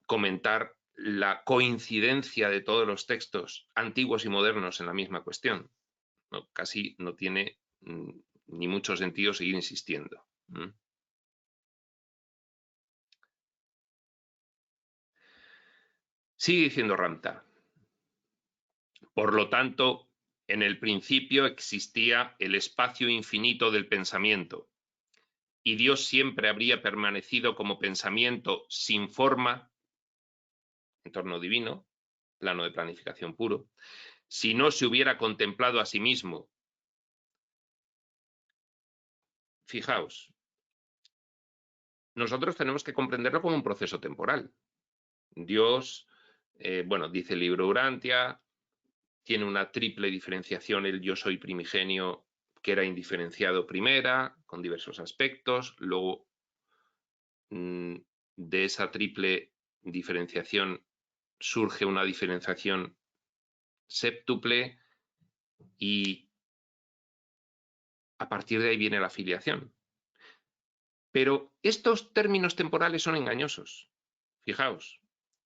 comentar la coincidencia de todos los textos antiguos y modernos en la misma cuestión. No, casi no tiene ni mucho sentido seguir insistiendo. Sigue diciendo Ramta. Por lo tanto, en el principio existía el espacio infinito del pensamiento, y Dios siempre habría permanecido como pensamiento sin forma, entorno divino, plano de planificación puro, si no se hubiera contemplado a sí mismo. Fijaos, nosotros tenemos que comprenderlo como un proceso temporal. Dios, dice el libro Urantia, tiene una triple diferenciación, el yo soy primigenio, que era indiferenciado primera, con diversos aspectos, luego de esa triple diferenciación surge una diferenciación séptuple y a partir de ahí viene la filiación. Pero estos términos temporales son engañosos. Fijaos,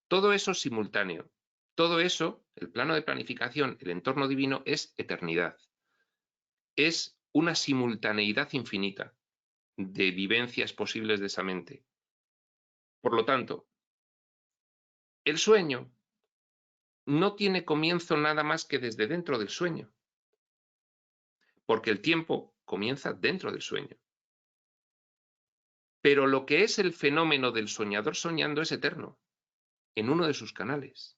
todo eso es simultáneo. Todo eso, el plano de planificación, el entorno divino, es eternidad. Es una simultaneidad infinita de vivencias posibles de esa mente. Por lo tanto, el sueño no tiene comienzo nada más que desde dentro del sueño, porque el tiempo comienza dentro del sueño. Pero lo que es el fenómeno del soñador soñando es eterno, en uno de sus canales.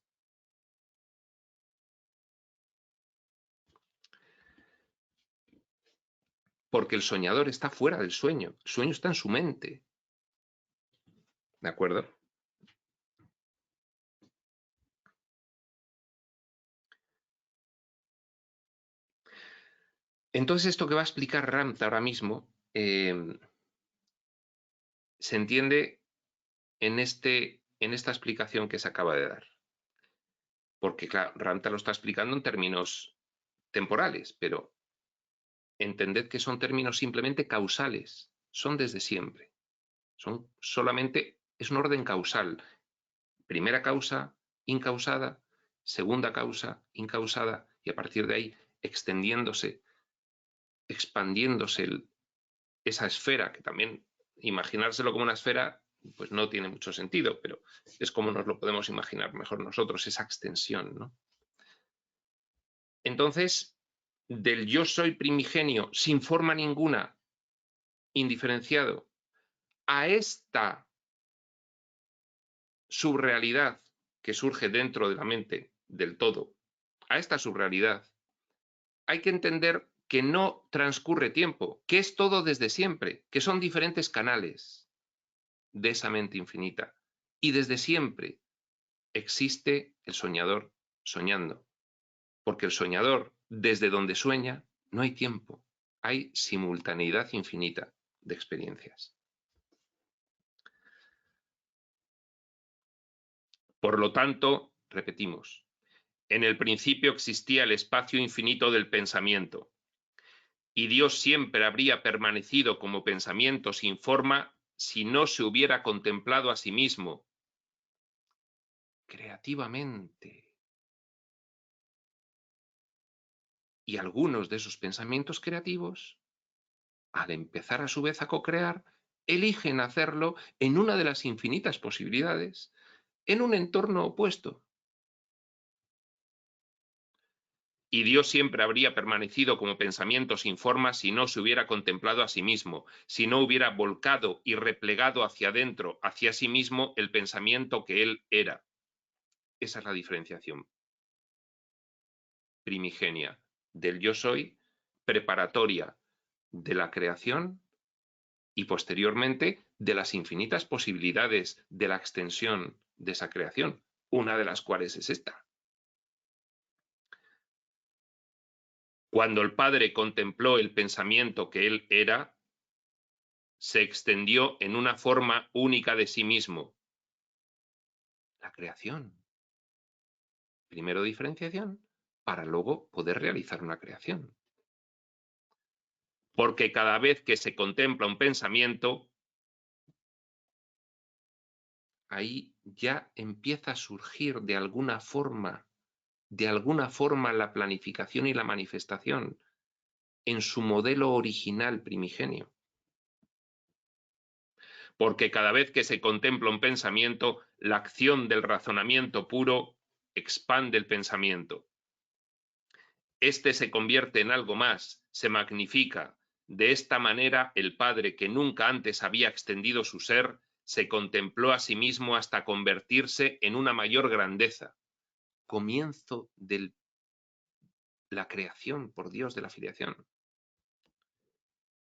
Porque el soñador está fuera del sueño, el sueño está en su mente. ¿De acuerdo? Entonces esto que va a explicar Ramta ahora mismo se entiende en esta explicación que se acaba de dar. Porque, claro, Ramta lo está explicando en términos temporales, pero entended que son términos simplemente causales, son desde siempre. Son solamente, es un orden causal. Primera causa, incausada, segunda causa, incausada, y a partir de ahí extendiéndose, expandiéndose esa esfera, que también imaginárselo como una esfera, pues no tiene mucho sentido, pero es como nos lo podemos imaginar mejor nosotros, esa extensión, ¿no? Entonces, del yo soy primigenio, sin forma ninguna, indiferenciado, a esta subrealidad que surge dentro de la mente del todo, a esta subrealidad, hay que entender que no transcurre tiempo, que es todo desde siempre, que son diferentes canales de esa mente infinita. Y desde siempre existe el soñador soñando. Porque el soñador, desde donde sueña, no hay tiempo. Hay simultaneidad infinita de experiencias. Por lo tanto, repetimos, en el principio existía el espacio infinito del pensamiento, y Dios siempre habría permanecido como pensamiento sin forma si no se hubiera contemplado a sí mismo creativamente. Y algunos de esos pensamientos creativos, al empezar a su vez a co-crear, eligen hacerlo en una de las infinitas posibilidades, en un entorno opuesto. Y Dios siempre habría permanecido como pensamiento sin forma si no se hubiera contemplado a sí mismo, si no hubiera volcado y replegado hacia adentro, hacia sí mismo, el pensamiento que Él era. Esa es la diferenciación primigenia del yo soy, preparatoria de la creación y posteriormente de las infinitas posibilidades de la extensión de esa creación, una de las cuales es esta. Cuando el Padre contempló el pensamiento que Él era, se extendió en una forma única de sí mismo. La creación. Primero diferenciación, para luego poder realizar una creación. Porque cada vez que se contempla un pensamiento, ahí ya empieza a surgir de alguna forma la planificación y la manifestación en su modelo original primigenio. Porque cada vez que se contempla un pensamiento, la acción del razonamiento puro expande el pensamiento. Este se convierte en algo más, se magnifica. De esta manera, el Padre, que nunca antes había extendido su ser, se contempló a sí mismo hasta convertirse en una mayor grandeza. Comienzo de la creación, por Dios, de la filiación.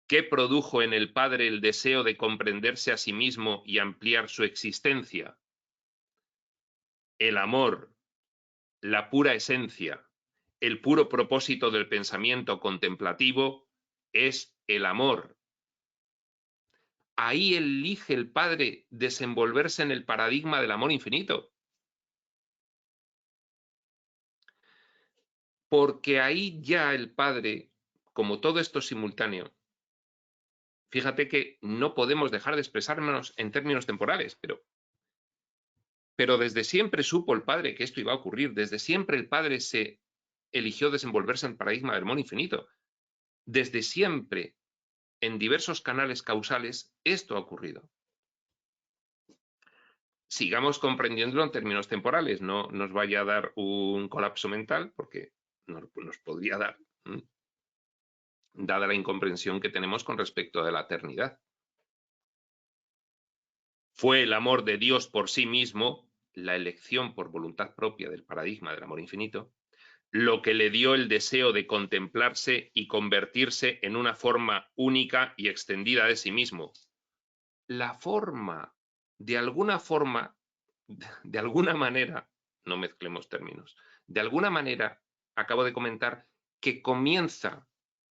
¿Qué produjo en el Padre el deseo de comprenderse a sí mismo y ampliar su existencia? El amor, la pura esencia, el puro propósito del pensamiento contemplativo es el amor. Ahí elige el Padre desenvolverse en el paradigma del amor infinito. Porque ahí ya el Padre, como todo esto es simultáneo, fíjate que no podemos dejar de expresarnos en términos temporales, pero desde siempre supo el Padre que esto iba a ocurrir, desde siempre el Padre se eligió desenvolverse en el paradigma del amor infinito. Desde siempre, en diversos canales causales, esto ha ocurrido. Sigamos comprendiéndolo en términos temporales, no nos vaya a dar un colapso mental, porque nos podría dar, dada la incomprensión que tenemos con respecto a la eternidad. Fue el amor de Dios por sí mismo, la elección por voluntad propia del paradigma del amor infinito, lo que le dio el deseo de contemplarse y convertirse en una forma única y extendida de sí mismo. La forma, de alguna manera, no mezclemos términos, de alguna manera, acabo de comentar que comienza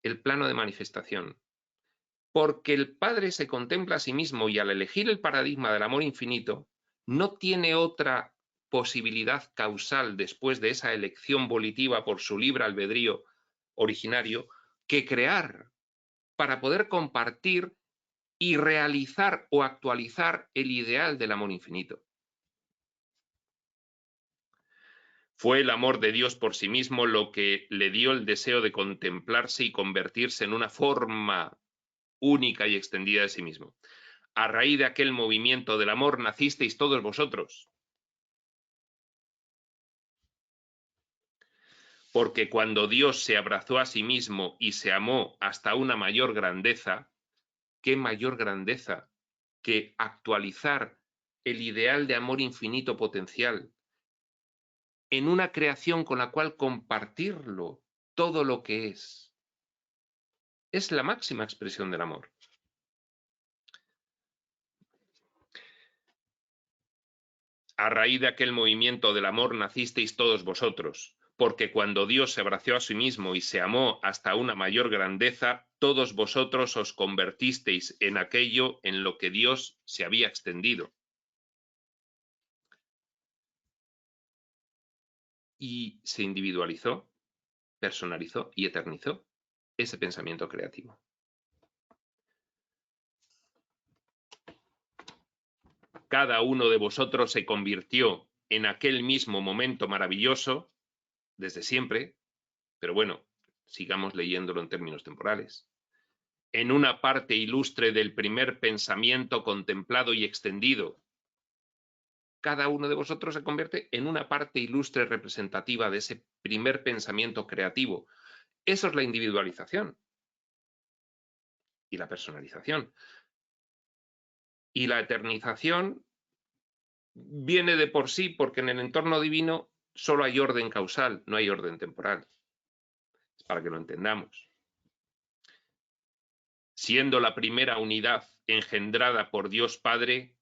el plano de manifestación. Porque el Padre se contempla a sí mismo y al elegir el paradigma del amor infinito, no tiene otra posibilidad causal después de esa elección volitiva por su libre albedrío originario que crear para poder compartir y realizar o actualizar el ideal del amor infinito. Fue el amor de Dios por sí mismo lo que le dio el deseo de contemplarse y convertirse en una forma única y extendida de sí mismo. A raíz de aquel movimiento del amor nacisteis todos vosotros. Porque cuando Dios se abrazó a sí mismo y se amó hasta una mayor grandeza, ¿qué mayor grandeza que actualizar el ideal de amor infinito potencial en una creación con la cual compartirlo, todo lo que es. Es la máxima expresión del amor. A raíz de aquel movimiento del amor nacisteis todos vosotros, porque cuando Dios se abrazó a sí mismo y se amó hasta una mayor grandeza, todos vosotros os convertisteis en aquello en lo que Dios se había extendido. Y se individualizó, personalizó y eternizó ese pensamiento creativo. Cada uno de vosotros se convirtió en aquel mismo momento maravilloso, desde siempre, pero bueno, sigamos leyéndolo en términos temporales, en una parte ilustre del primer pensamiento contemplado y extendido. Cada uno de vosotros se convierte en una parte ilustre representativa de ese primer pensamiento creativo. Eso es la individualización y la personalización. Y la eternización viene de por sí porque en el entorno divino solo hay orden causal, no hay orden temporal. Es para que lo entendamos. Siendo la primera unidad engendrada por Dios Padre,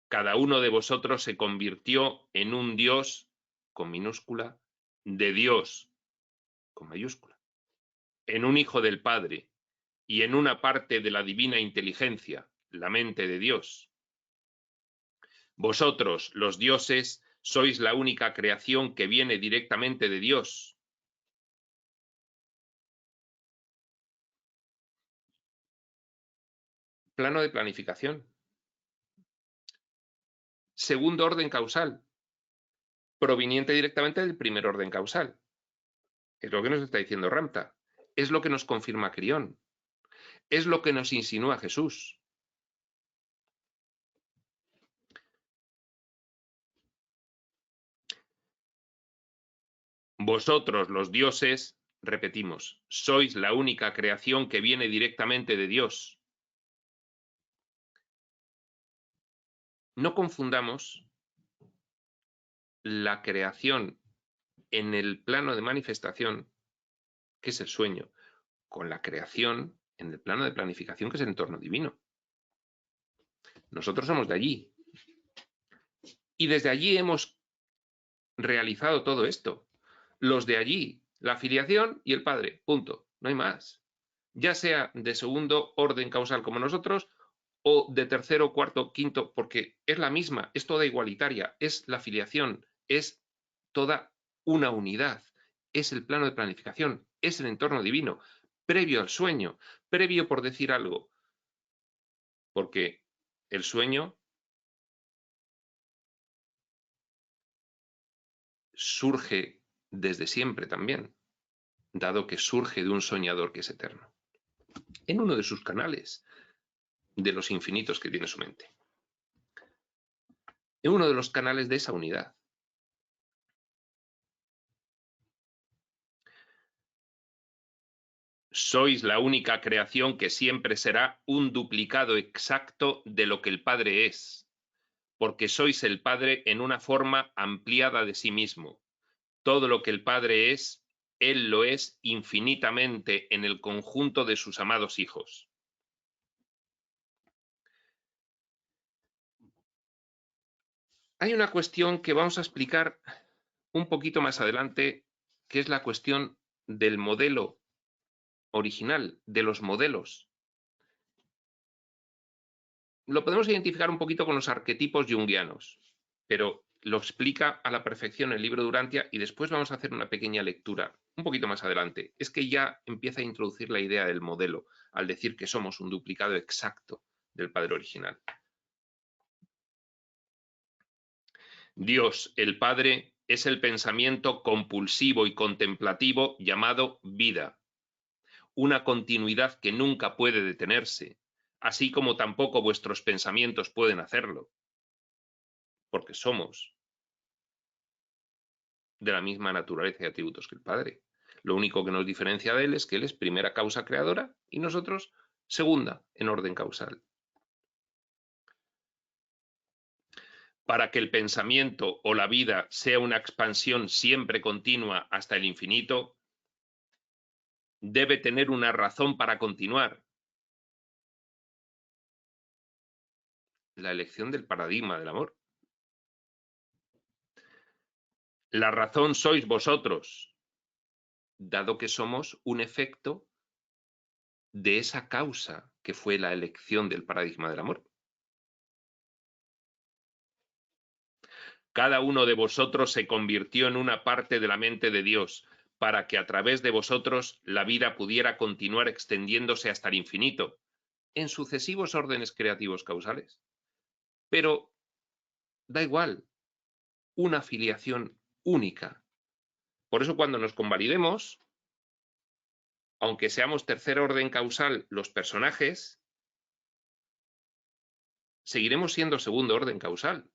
cada uno de vosotros se convirtió en un Dios, con minúscula, de Dios, con mayúscula, en un hijo del Padre y en una parte de la divina inteligencia, la mente de Dios. Vosotros, los dioses, sois la única creación que viene directamente de Dios. Plano de planificación. Segundo orden causal, proveniente directamente del primer orden causal. Es lo que nos está diciendo Ramta. Es lo que nos confirma Crión. Es lo que nos insinúa Jesús. Vosotros, los dioses, repetimos, sois la única creación que viene directamente de Dios. No confundamos la creación en el plano de manifestación, que es el sueño, con la creación en el plano de planificación, que es el entorno divino. Nosotros somos de allí. Y desde allí hemos realizado todo esto. Los de allí, la filiación y el Padre, punto, no hay más. Ya sea de segundo orden causal como nosotros, o de tercero, cuarto, quinto, porque es la misma, es toda igualitaria, es la filiación, es toda una unidad, es el plano de planificación, es el entorno divino, previo al sueño, previo por decir algo, porque el sueño surge desde siempre también, dado que surge de un soñador que es eterno, en uno de sus canales, de los infinitos que tiene su mente, en uno de los canales de esa unidad. Sois la única creación que siempre será un duplicado exacto de lo que el Padre es, porque sois el Padre en una forma ampliada de sí mismo. Todo lo que el Padre es, Él lo es infinitamente en el conjunto de sus amados hijos. Hay una cuestión que vamos a explicar un poquito más adelante, que es la cuestión del modelo original, de los modelos. Lo podemos identificar un poquito con los arquetipos junguianos, pero lo explica a la perfección el libro de Urantia y después vamos a hacer una pequeña lectura un poquito más adelante. Es que ya empieza a introducir la idea del modelo al decir que somos un duplicado exacto del Padre original. Dios, el Padre, es el pensamiento compulsivo y contemplativo llamado vida, una continuidad que nunca puede detenerse, así como tampoco vuestros pensamientos pueden hacerlo, porque somos de la misma naturaleza y atributos que el Padre. Lo único que nos diferencia de Él es que Él es primera causa creadora y nosotros segunda en orden causal. para que el pensamiento o la vida sea una expansión siempre continua hasta el infinito, debe tener una razón para continuar. La elección del paradigma del amor. La razón sois vosotros, dado que somos un efecto de esa causa que fue la elección del paradigma del amor. Cada uno de vosotros se convirtió en una parte de la mente de Dios, para que a través de vosotros la vida pudiera continuar extendiéndose hasta el infinito, en sucesivos órdenes creativos causales. Pero da igual, una filiación única. Por eso cuando nos convalidemos, aunque seamos tercer orden causal los personajes, seguiremos siendo segundo orden causal.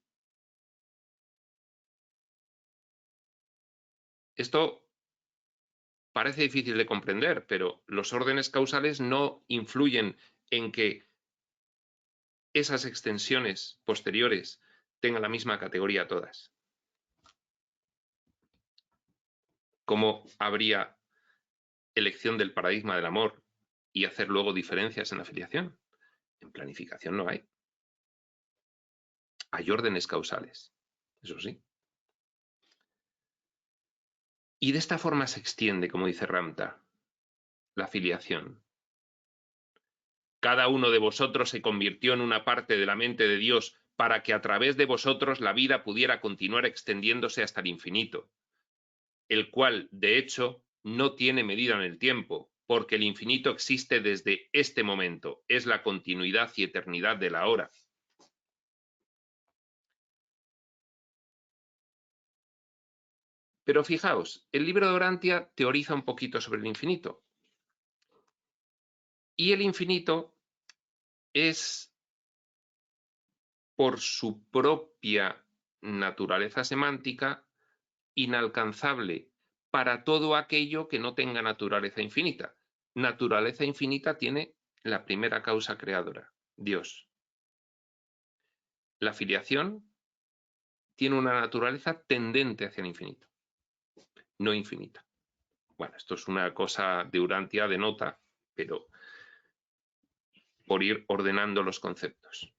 Esto parece difícil de comprender, pero los órdenes causales no influyen en que esas extensiones posteriores tengan la misma categoría todas. ¿Cómo habría elección del paradigma del amor y hacer luego diferencias en la filiación? En planificación no hay. Hay órdenes causales, eso sí. Y de esta forma se extiende, como dice Ramta, la filiación. Cada uno de vosotros se convirtió en una parte de la mente de Dios para que a través de vosotros la vida pudiera continuar extendiéndose hasta el infinito, el cual, de hecho, no tiene medida en el tiempo, porque el infinito existe desde este momento, es la continuidad y eternidad de la hora. Pero fijaos, el libro de Orantia teoriza un poquito sobre el infinito. Y el infinito es, por su propia naturaleza semántica, inalcanzable para todo aquello que no tenga naturaleza infinita. Naturaleza infinita tiene la primera causa creadora, Dios. La filiación tiene una naturaleza tendente hacia el infinito, no infinita. Bueno, esto es una cosa de Urantia de nota, pero por ir ordenando los conceptos.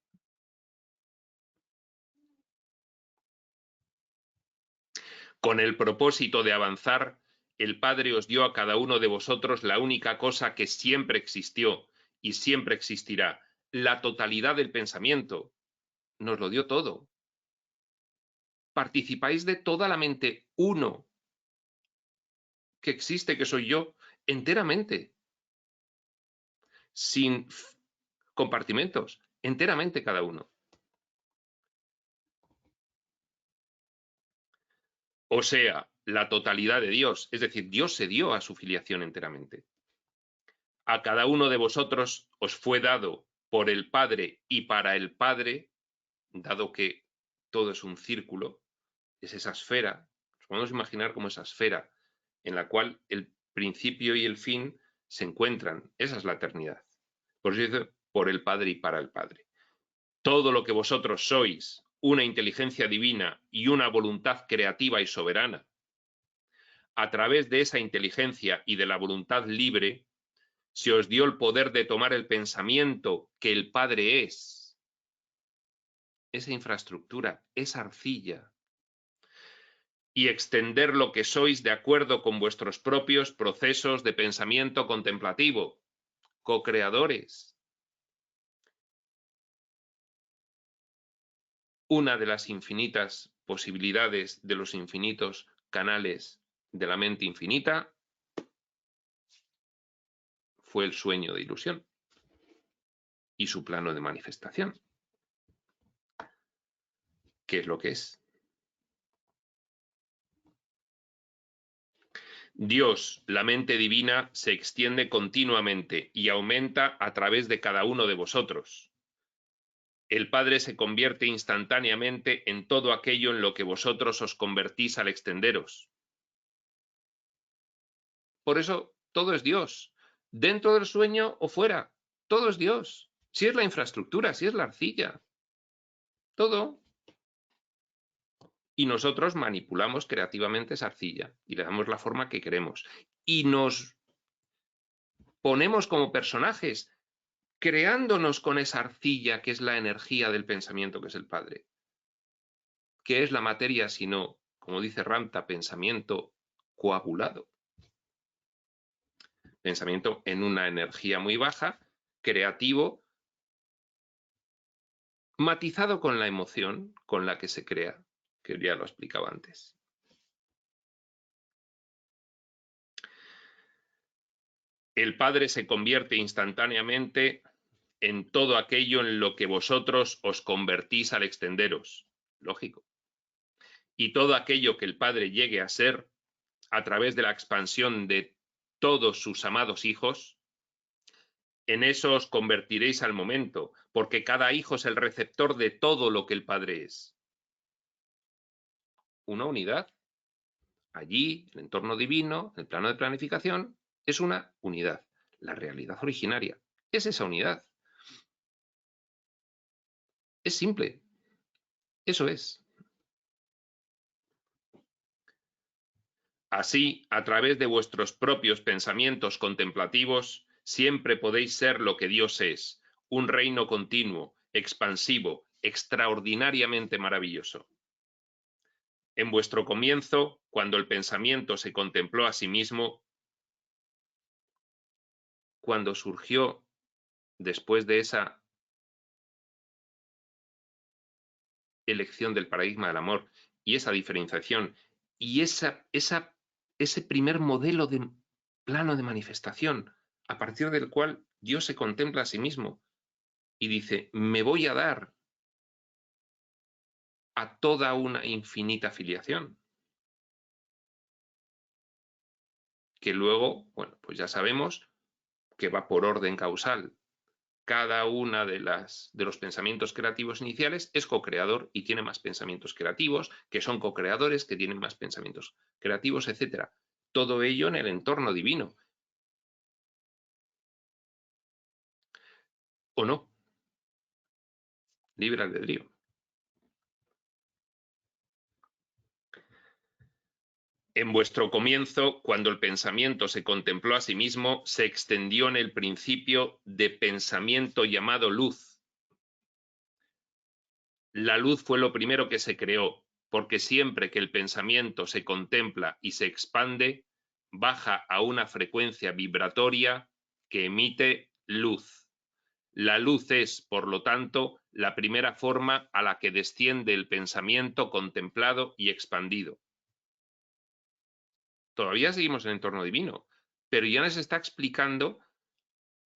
Con el propósito de avanzar, el Padre os dio a cada uno de vosotros la única cosa que siempre existió y siempre existirá, la totalidad del pensamiento. Nos lo dio todo. Participáis de toda la mente uno que existe, que soy yo, enteramente, sin compartimentos, enteramente cada uno. O sea, la totalidad de Dios, es decir, Dios se dio a su filiación enteramente. A cada uno de vosotros os fue dado por el Padre y para el Padre, dado que todo es un círculo, es esa esfera, nos podemos imaginar como esa esfera en la cual el principio y el fin se encuentran, esa es la eternidad. Por eso dice, por el Padre y para el Padre. Todo lo que vosotros sois, una inteligencia divina y una voluntad creativa y soberana, a través de esa inteligencia y de la voluntad libre, se os dio el poder de tomar el pensamiento que el Padre es, esa infraestructura, esa arcilla, y extender lo que sois de acuerdo con vuestros propios procesos de pensamiento contemplativo, co-creadores. Una de las infinitas posibilidades de los infinitos canales de la mente infinita fue el sueño de ilusión y su plano de manifestación. ¿Qué es lo que es? Dios, la mente divina, se extiende continuamente y aumenta a través de cada uno de vosotros. El Padre se convierte instantáneamente en todo aquello en lo que vosotros os convertís al extenderos. Por eso, todo es Dios. Dentro del sueño o fuera, todo es Dios. Si es la infraestructura, si es la arcilla. Todo. Y nosotros manipulamos creativamente esa arcilla y le damos la forma que queremos. Y nos ponemos como personajes creándonos con esa arcilla que es la energía del pensamiento, que es el Padre. ¿Qué es la materia sino, como dice Ramta, pensamiento coagulado? Pensamiento en una energía muy baja, creativo, matizado con la emoción con la que se crea, que ya lo explicaba antes. El Padre se convierte instantáneamente en todo aquello en lo que vosotros os convertís al extenderos. Lógico. Y todo aquello que el Padre llegue a ser a través de la expansión de todos sus amados hijos, en eso os convertiréis al momento, porque cada hijo es el receptor de todo lo que el Padre es. Una unidad. Allí, el entorno divino, el plano de planificación, es una unidad. La realidad originaria es esa unidad. Es simple. Eso es. Así, a través de vuestros propios pensamientos contemplativos, siempre podéis ser lo que Dios es, un reino continuo, expansivo, extraordinariamente maravilloso. En vuestro comienzo, cuando el pensamiento se contempló a sí mismo, cuando surgió después de esa elección del paradigma del amor y esa diferenciación y ese primer modelo de plano de manifestación a partir del cual Dios se contempla a sí mismo y dice, me voy a dar a toda una infinita filiación. Que luego, bueno, pues ya sabemos que va por orden causal. Cada una de los pensamientos creativos iniciales es co-creador y tiene más pensamientos creativos, que son co-creadores, que tienen más pensamientos creativos, etc. Todo ello en el entorno divino. ¿O no? Libre albedrío. En vuestro comienzo, cuando el pensamiento se contempló a sí mismo, se extendió en el principio de pensamiento llamado luz. La luz fue lo primero que se creó, porque siempre que el pensamiento se contempla y se expande, baja a una frecuencia vibratoria que emite luz. La luz es, por lo tanto, la primera forma a la que desciende el pensamiento contemplado y expandido. Todavía seguimos en el entorno divino, pero ya nos está explicando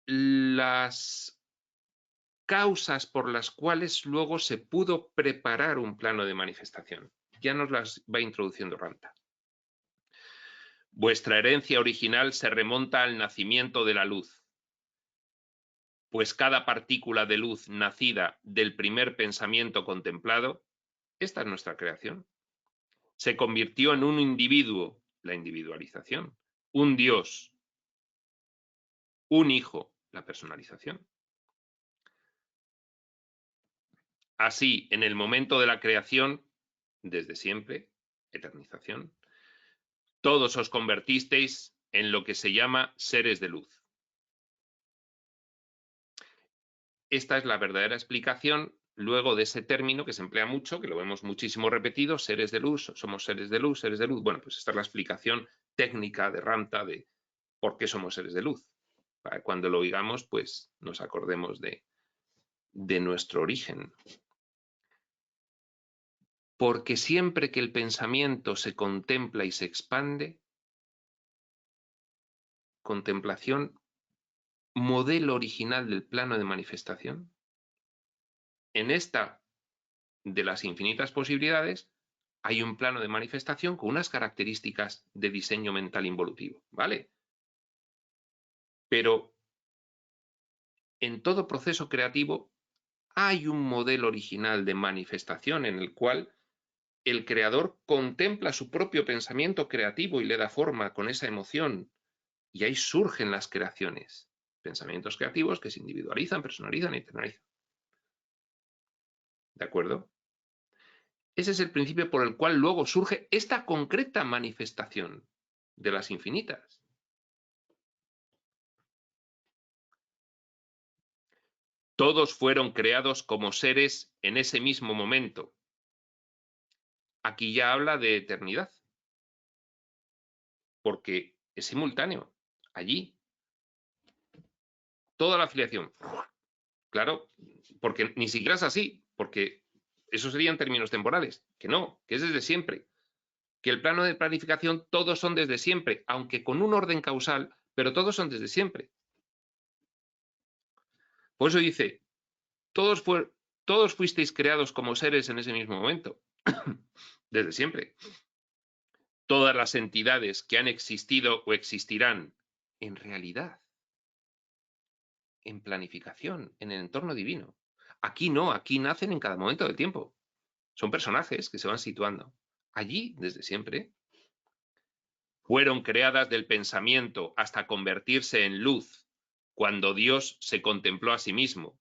las causas por las cuales luego se pudo preparar un plano de manifestación. Ya nos las va introduciendo Ramta. Vuestra herencia original se remonta al nacimiento de la luz, pues cada partícula de luz nacida del primer pensamiento contemplado, esta es nuestra creación, se convirtió en un individuo, la individualización, un Dios, un hijo, la personalización. Así, en el momento de la creación, desde siempre, eternización, todos os convertisteis en lo que se llama seres de luz. Esta es la verdadera explicación luego de ese término que se emplea mucho, que lo vemos muchísimo repetido, seres de luz, somos seres de luz, seres de luz. Bueno, pues esta es la explicación técnica de Ramta de por qué somos seres de luz. Para que cuando lo oigamos, pues nos acordemos de nuestro origen. Porque siempre que el pensamiento se contempla y se expande, contemplación, modelo original del plano de manifestación, en esta de las infinitas posibilidades hay un plano de manifestación con unas características de diseño mental involutivo, ¿vale? Pero en todo proceso creativo hay un modelo original de manifestación en el cual el creador contempla su propio pensamiento creativo y le da forma con esa emoción. Y ahí surgen las creaciones. Pensamientos creativos que se individualizan, personalizan y internalizan. ¿De acuerdo? Ese es el principio por el cual luego surge esta concreta manifestación de las infinitas. Todos fueron creados como seres en ese mismo momento. Aquí ya habla de eternidad, porque es simultáneo. Allí, toda la afiliación. Claro, porque ni siquiera es así, porque eso sería en términos temporales. Que no, que es desde siempre. Que el plano de planificación todos son desde siempre, aunque con un orden causal, pero todos son desde siempre. Por eso dice, todos fuisteis creados como seres en ese mismo momento, desde siempre. Todas las entidades que han existido o existirán en realidad, en planificación, en el entorno divino. Aquí no, aquí nacen en cada momento del tiempo. Son personajes que se van situando. Allí, desde siempre, fueron creadas del pensamiento hasta convertirse en luz, cuando Dios se contempló a sí mismo.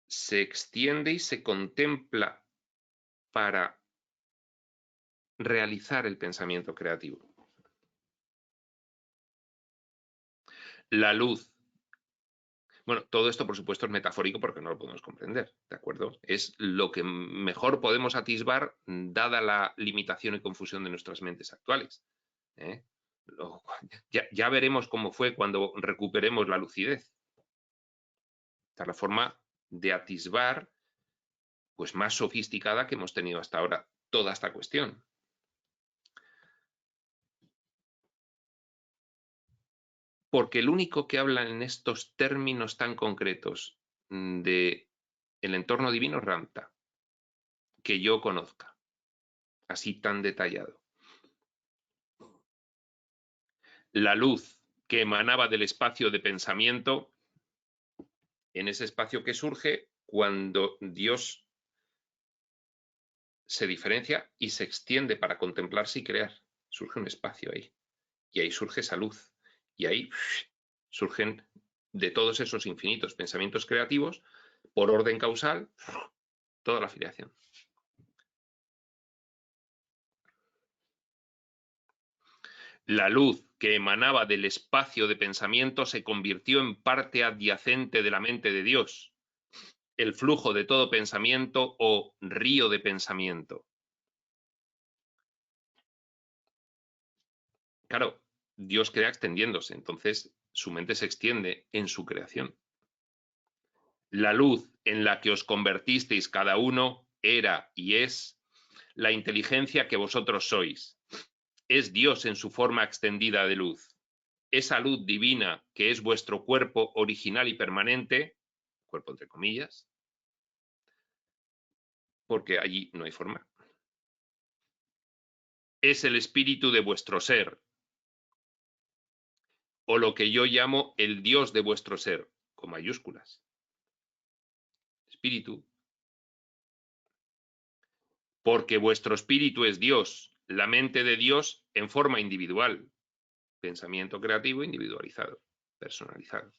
Se extiende y se contempla para realizar el pensamiento creativo. La luz. Bueno, todo esto, por supuesto, es metafórico porque no lo podemos comprender, ¿de acuerdo? Es lo que mejor podemos atisbar dada la limitación y confusión de nuestras mentes actuales. Ya veremos cómo fue cuando recuperemos la lucidez. Esta es la forma de atisbar pues, más sofisticada que hemos tenido hasta ahora toda esta cuestión. Porque el único que habla en estos términos tan concretos de el entorno divino es Ramta, que yo conozca, así tan detallado. La luz que emanaba del espacio de pensamiento, en ese espacio que surge cuando Dios se diferencia y se extiende para contemplarse y crear. Surge un espacio ahí. Y ahí surge esa luz. Y ahí surgen de todos esos infinitos pensamientos creativos, por orden causal, toda la filiación. La luz que emanaba del espacio de pensamiento se convirtió en parte adyacente de la mente de Dios, el flujo de todo pensamiento o río de pensamiento. Claro, Dios crea extendiéndose, entonces su mente se extiende en su creación. La luz en la que os convertisteis cada uno era y es la inteligencia que vosotros sois. Es Dios en su forma extendida de luz. Esa luz divina que es vuestro cuerpo original y permanente, cuerpo entre comillas, porque allí no hay forma. Es el espíritu de vuestro ser, o lo que yo llamo el Dios de vuestro ser, con mayúsculas. Espíritu. Porque vuestro espíritu es Dios, la mente de Dios en forma individual. Pensamiento creativo individualizado, personalizado.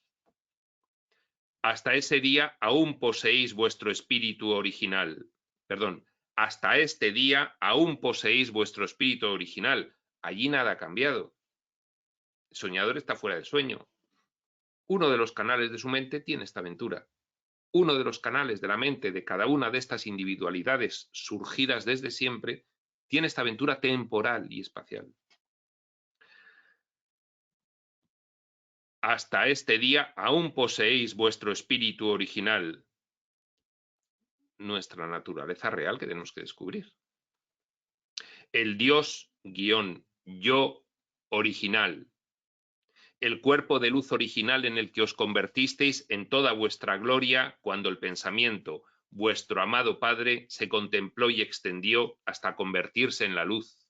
Hasta ese día aún poseéis vuestro espíritu original. Perdón, hasta este día aún poseéis vuestro espíritu original. Allí nada ha cambiado. El soñador está fuera del sueño. Uno de los canales de su mente tiene esta aventura. Uno de los canales de la mente de cada una de estas individualidades surgidas desde siempre tiene esta aventura temporal y espacial. Hasta este día aún poseéis vuestro espíritu original, nuestra naturaleza real que tenemos que descubrir. El Dios-yo original, el cuerpo de luz original en el que os convertisteis en toda vuestra gloria cuando el pensamiento, vuestro amado Padre, se contempló y extendió hasta convertirse en la luz.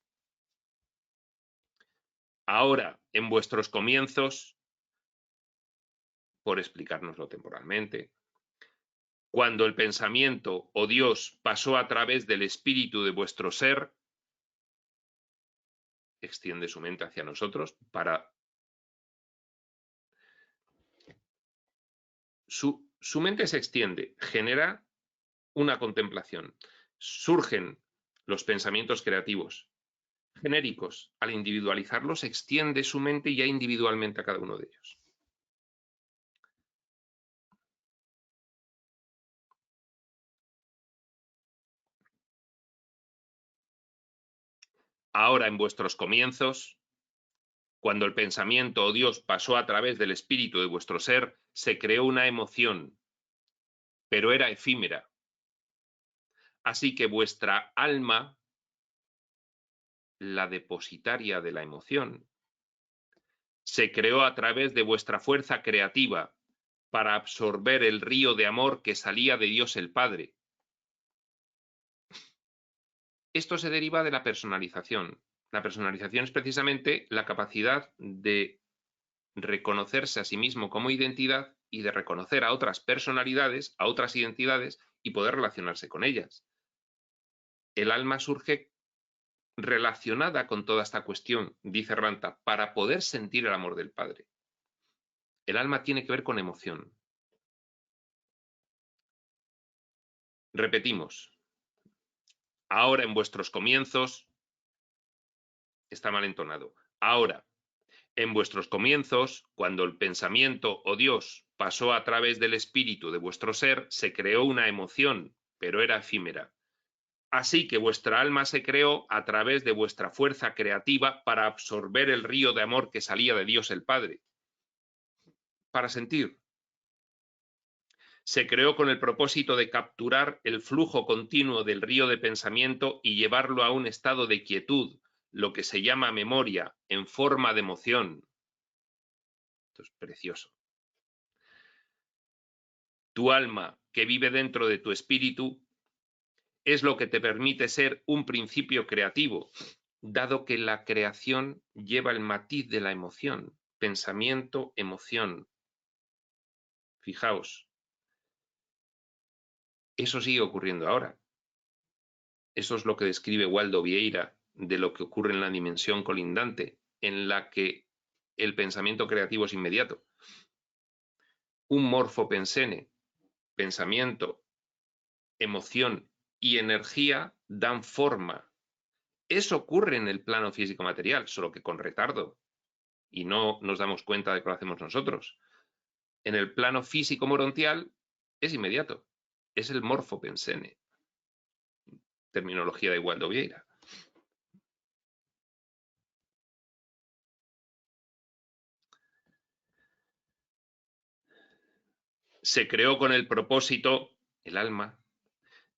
Ahora, en vuestros comienzos, por explicárnoslo temporalmente, cuando el pensamiento o Dios pasó a través del espíritu de vuestro ser, extiende su mente hacia nosotros para su mente se extiende, genera una contemplación. Surgen los pensamientos creativos, genéricos. Al individualizarlos, extiende su mente ya individualmente a cada uno de ellos. Ahora, en vuestros comienzos, cuando el pensamiento o Dios pasó a través del espíritu de vuestro ser, se creó una emoción, pero era efímera. Así que vuestra alma, la depositaria de la emoción, se creó a través de vuestra fuerza creativa para absorber el río de amor que salía de Dios el Padre. Esto se deriva de la personalización. La personalización es precisamente la capacidad de reconocerse a sí mismo como identidad y de reconocer a otras personalidades, a otras identidades y poder relacionarse con ellas. El alma surge relacionada con toda esta cuestión, dice Ranta, para poder sentir el amor del Padre. El alma tiene que ver con emoción. Repetimos, ahora en vuestros comienzos, está mal entonado, ahora en vuestros comienzos, cuando el pensamiento o Dios pasó a través del espíritu de vuestro ser, se creó una emoción, pero era efímera. Así que vuestra alma se creó a través de vuestra fuerza creativa para absorber el río de amor que salía de Dios el Padre. Para sentir. Se creó con el propósito de capturar el flujo continuo del río de pensamiento y llevarlo a un estado de quietud, lo que se llama memoria, en forma de emoción. Esto es precioso. Tu alma, que vive dentro de tu espíritu, es lo que te permite ser un principio creativo, dado que la creación lleva el matiz de la emoción, pensamiento, emoción. Fijaos, eso sigue ocurriendo ahora. Eso es lo que describe Waldo Vieira de lo que ocurre en la dimensión colindante, en la que el pensamiento creativo es inmediato. Un morfopensene, pensamiento, emoción y energía dan forma. Eso ocurre en el plano físico-material, solo que con retardo. Y no nos damos cuenta de que lo hacemos nosotros. En el plano físico-morontial es inmediato. Es el morfopensene. Terminología de Waldo Vieira. Se creó con el propósito, el alma,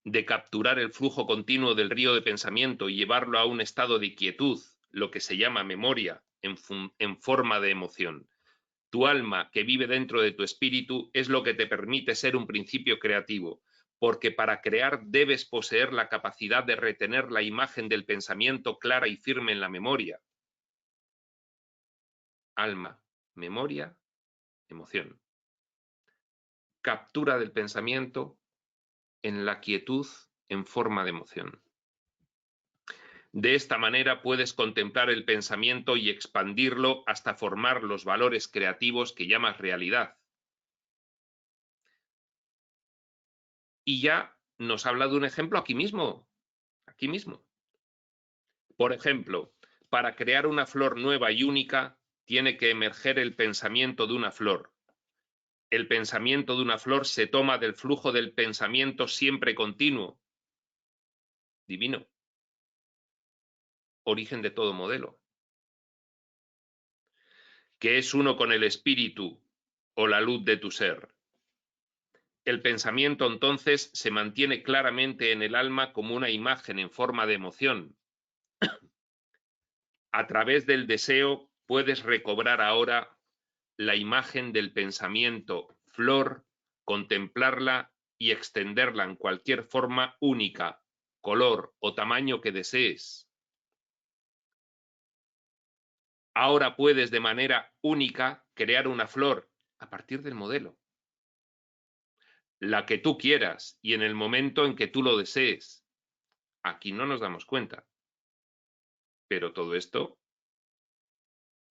de capturar el flujo continuo del río de pensamiento y llevarlo a un estado de quietud, lo que se llama memoria, en forma de emoción. Tu alma, que vive dentro de tu espíritu, es lo que te permite ser un principio creativo, porque para crear debes poseer la capacidad de retener la imagen del pensamiento clara y firme en la memoria. Alma, memoria, emoción. Captura del pensamiento en la quietud en forma de emoción. De esta manera puedes contemplar el pensamiento y expandirlo hasta formar los valores creativos que llamas realidad. Y ya nos habla de un ejemplo aquí mismo. Aquí mismo. Por ejemplo, para crear una flor nueva y única, tiene que emerger el pensamiento de una flor. El pensamiento de una flor se toma del flujo del pensamiento siempre continuo. Divino. Origen de todo modelo. Que es uno con el espíritu o la luz de tu ser. El pensamiento entonces se mantiene claramente en el alma como una imagen en forma de emoción. A través del deseo puedes recobrar ahora la imagen del pensamiento, flor, contemplarla y extenderla en cualquier forma única, color o tamaño que desees. Ahora puedes de manera única crear una flor a partir del modelo. La que tú quieras y en el momento en que tú lo desees. Aquí no nos damos cuenta. Pero todo esto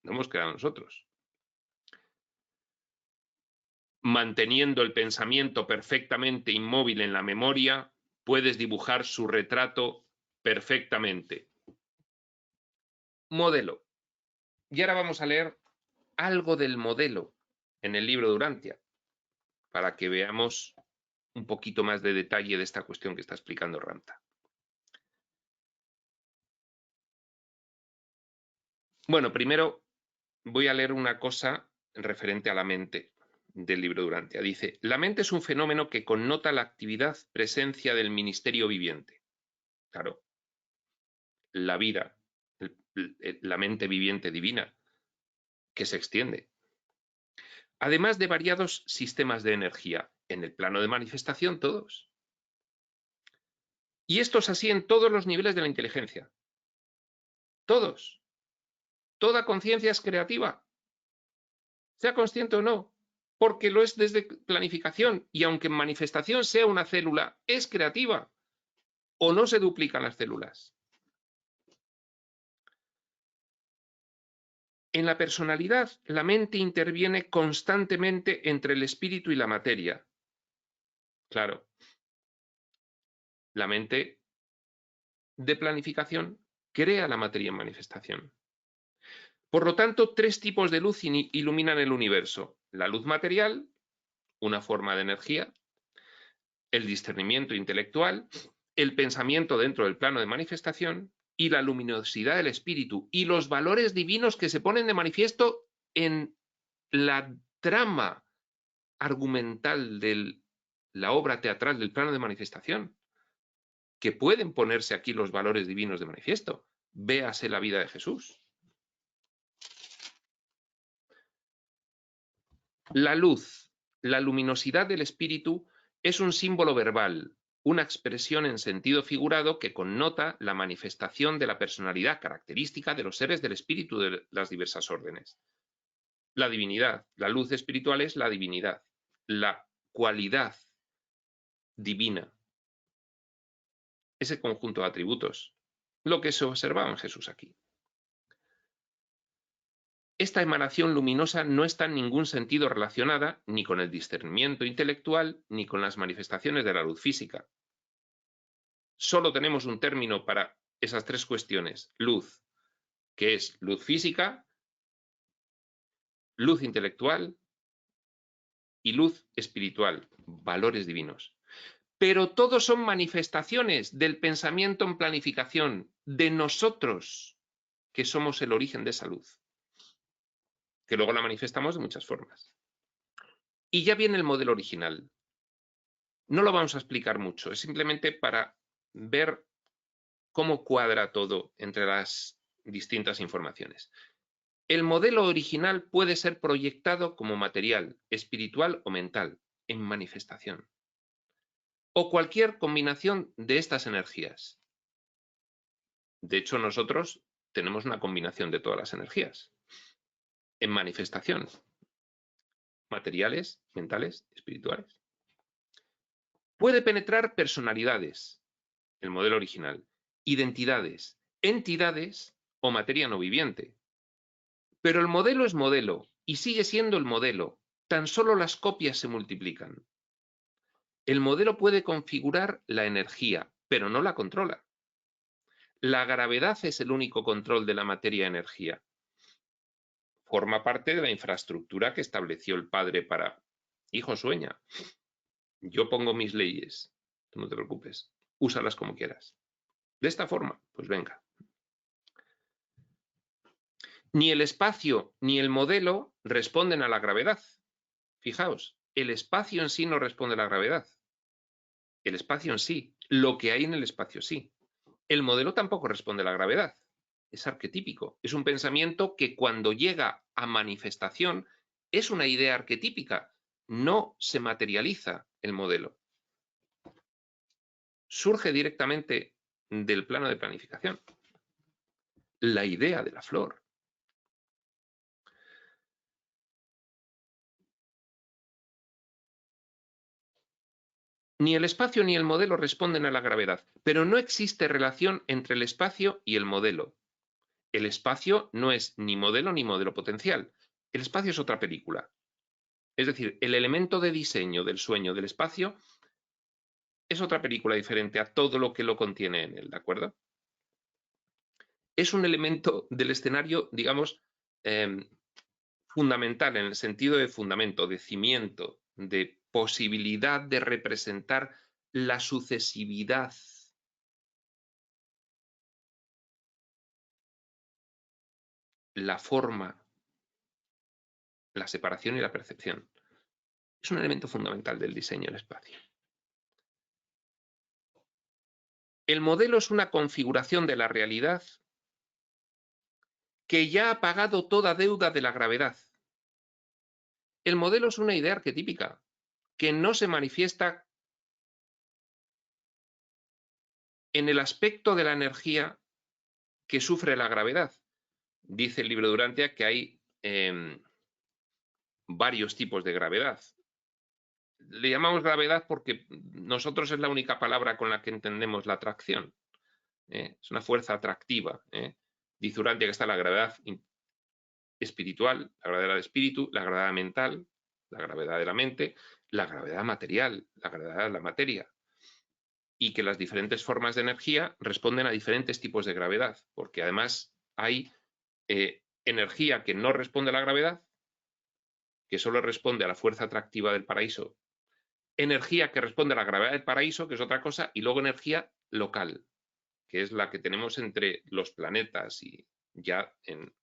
no hemos creado nosotros. manteniendo el pensamiento perfectamente inmóvil en la memoria, puedes dibujar su retrato perfectamente. Modelo. Y ahora vamos a leer algo del modelo en el libro de Urantia, para que veamos un poquito más de detalle de esta cuestión que está explicando Ramtha. Bueno, primero voy a leer una cosa referente a la mente del libro de Urantia. Dice, la mente es un fenómeno que connota la actividad, presencia del ministerio viviente. Claro, la vida, la mente viviente divina, que se extiende. Además de variados sistemas de energía, en el plano de manifestación todos. Y esto es así en todos los niveles de la inteligencia. Todos. Toda conciencia es creativa, sea consciente o no, porque lo es desde planificación, y aunque en manifestación sea una célula, es creativa, o no se duplican las células. En la personalidad, la mente interviene constantemente entre el espíritu y la materia. Claro, la mente de planificación crea la materia en manifestación. Por lo tanto, tres tipos de luz iluminan el universo. La luz material, una forma de energía, el discernimiento intelectual, el pensamiento dentro del plano de manifestación y la luminosidad del espíritu y los valores divinos que se ponen de manifiesto en la trama argumental de la obra teatral del plano de manifestación, que pueden ponerse aquí los valores divinos de manifiesto. Véase la vida de Jesús. La luz, la luminosidad del espíritu, es un símbolo verbal, una expresión en sentido figurado que connota la manifestación de la personalidad característica de los seres del espíritu de las diversas órdenes. La divinidad, la luz espiritual es la divinidad, la cualidad divina, ese conjunto de atributos, lo que se observaba en Jesús aquí. Esta emanación luminosa no está en ningún sentido relacionada ni con el discernimiento intelectual ni con las manifestaciones de la luz física. Solo tenemos un término para esas tres cuestiones: luz, que es luz física, luz intelectual y luz espiritual, valores divinos. Pero todos son manifestaciones del pensamiento en planificación, de nosotros, que somos el origen de esa luz, que luego la manifestamos de muchas formas. Y ya viene el modelo original. No lo vamos a explicar mucho, es simplemente para ver cómo cuadra todo entre las distintas informaciones. El modelo original puede ser proyectado como material, espiritual o mental, en manifestación, o cualquier combinación de estas energías. De hecho, nosotros tenemos una combinación de todas las energías en manifestación, materiales, mentales, espirituales. Puede penetrar personalidades, el modelo original, identidades, entidades o materia no viviente. Pero el modelo es modelo y sigue siendo el modelo, tan solo las copias se multiplican. El modelo puede configurar la energía, pero no la controla. La gravedad es el único control de la materia-energía. Forma parte de la infraestructura que estableció el Padre para: hijo, sueña. Yo pongo mis leyes, tú no te preocupes, úsalas como quieras. De esta forma, pues venga. Ni el espacio ni el modelo responden a la gravedad. Fijaos, el espacio en sí no responde a la gravedad. El espacio en sí, lo que hay en el espacio sí. El modelo tampoco responde a la gravedad. Es arquetípico. Es un pensamiento que cuando llega a manifestación es una idea arquetípica. No se materializa el modelo. Surge directamente del plano de planificación. La idea de la flor. Ni el espacio ni el modelo responden a la gravedad, pero no existe relación entre el espacio y el modelo. El espacio no es ni modelo potencial. El espacio es otra película. Es decir, el elemento de diseño del sueño del espacio es otra película diferente a todo lo que lo contiene en él, ¿de acuerdo? Es un elemento del escenario, digamos, fundamental en el sentido de fundamento, de cimiento, de posibilidad de representar la sucesividad. La forma, la separación y la percepción. Es un elemento fundamental del diseño del espacio. El modelo es una configuración de la realidad que ya ha pagado toda deuda de la gravedad. El modelo es una idea arquetípica que no se manifiesta en el aspecto de la energía que sufre la gravedad. Dice el libro de Durantia que hay varios tipos de gravedad. Le llamamos gravedad porque nosotros es la única palabra con la que entendemos la atracción. Es una fuerza atractiva. Dice Durantia que está la gravedad espiritual, la gravedad del espíritu, la gravedad mental, la gravedad de la mente, la gravedad material, la gravedad de la materia. Y que las diferentes formas de energía responden a diferentes tipos de gravedad, porque además hay energía que no responde a la gravedad, que solo responde a la fuerza atractiva del paraíso, energía que responde a la gravedad del paraíso, que es otra cosa, y luego energía local, que es la que tenemos entre los planetas y ya en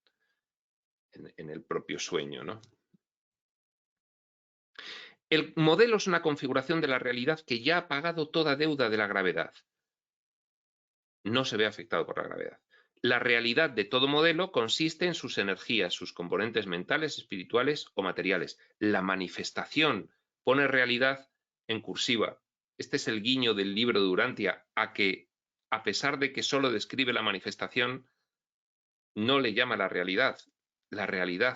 el propio sueño, ¿no? El modelo es una configuración de la realidad que ya ha pagado toda deuda de la gravedad. No se ve afectado por la gravedad. La realidad de todo modelo consiste en sus energías, sus componentes mentales, espirituales o materiales. La manifestación pone realidad en cursiva. Este es el guiño del libro de Durantia a que, a pesar de que solo describe la manifestación, no le llama la realidad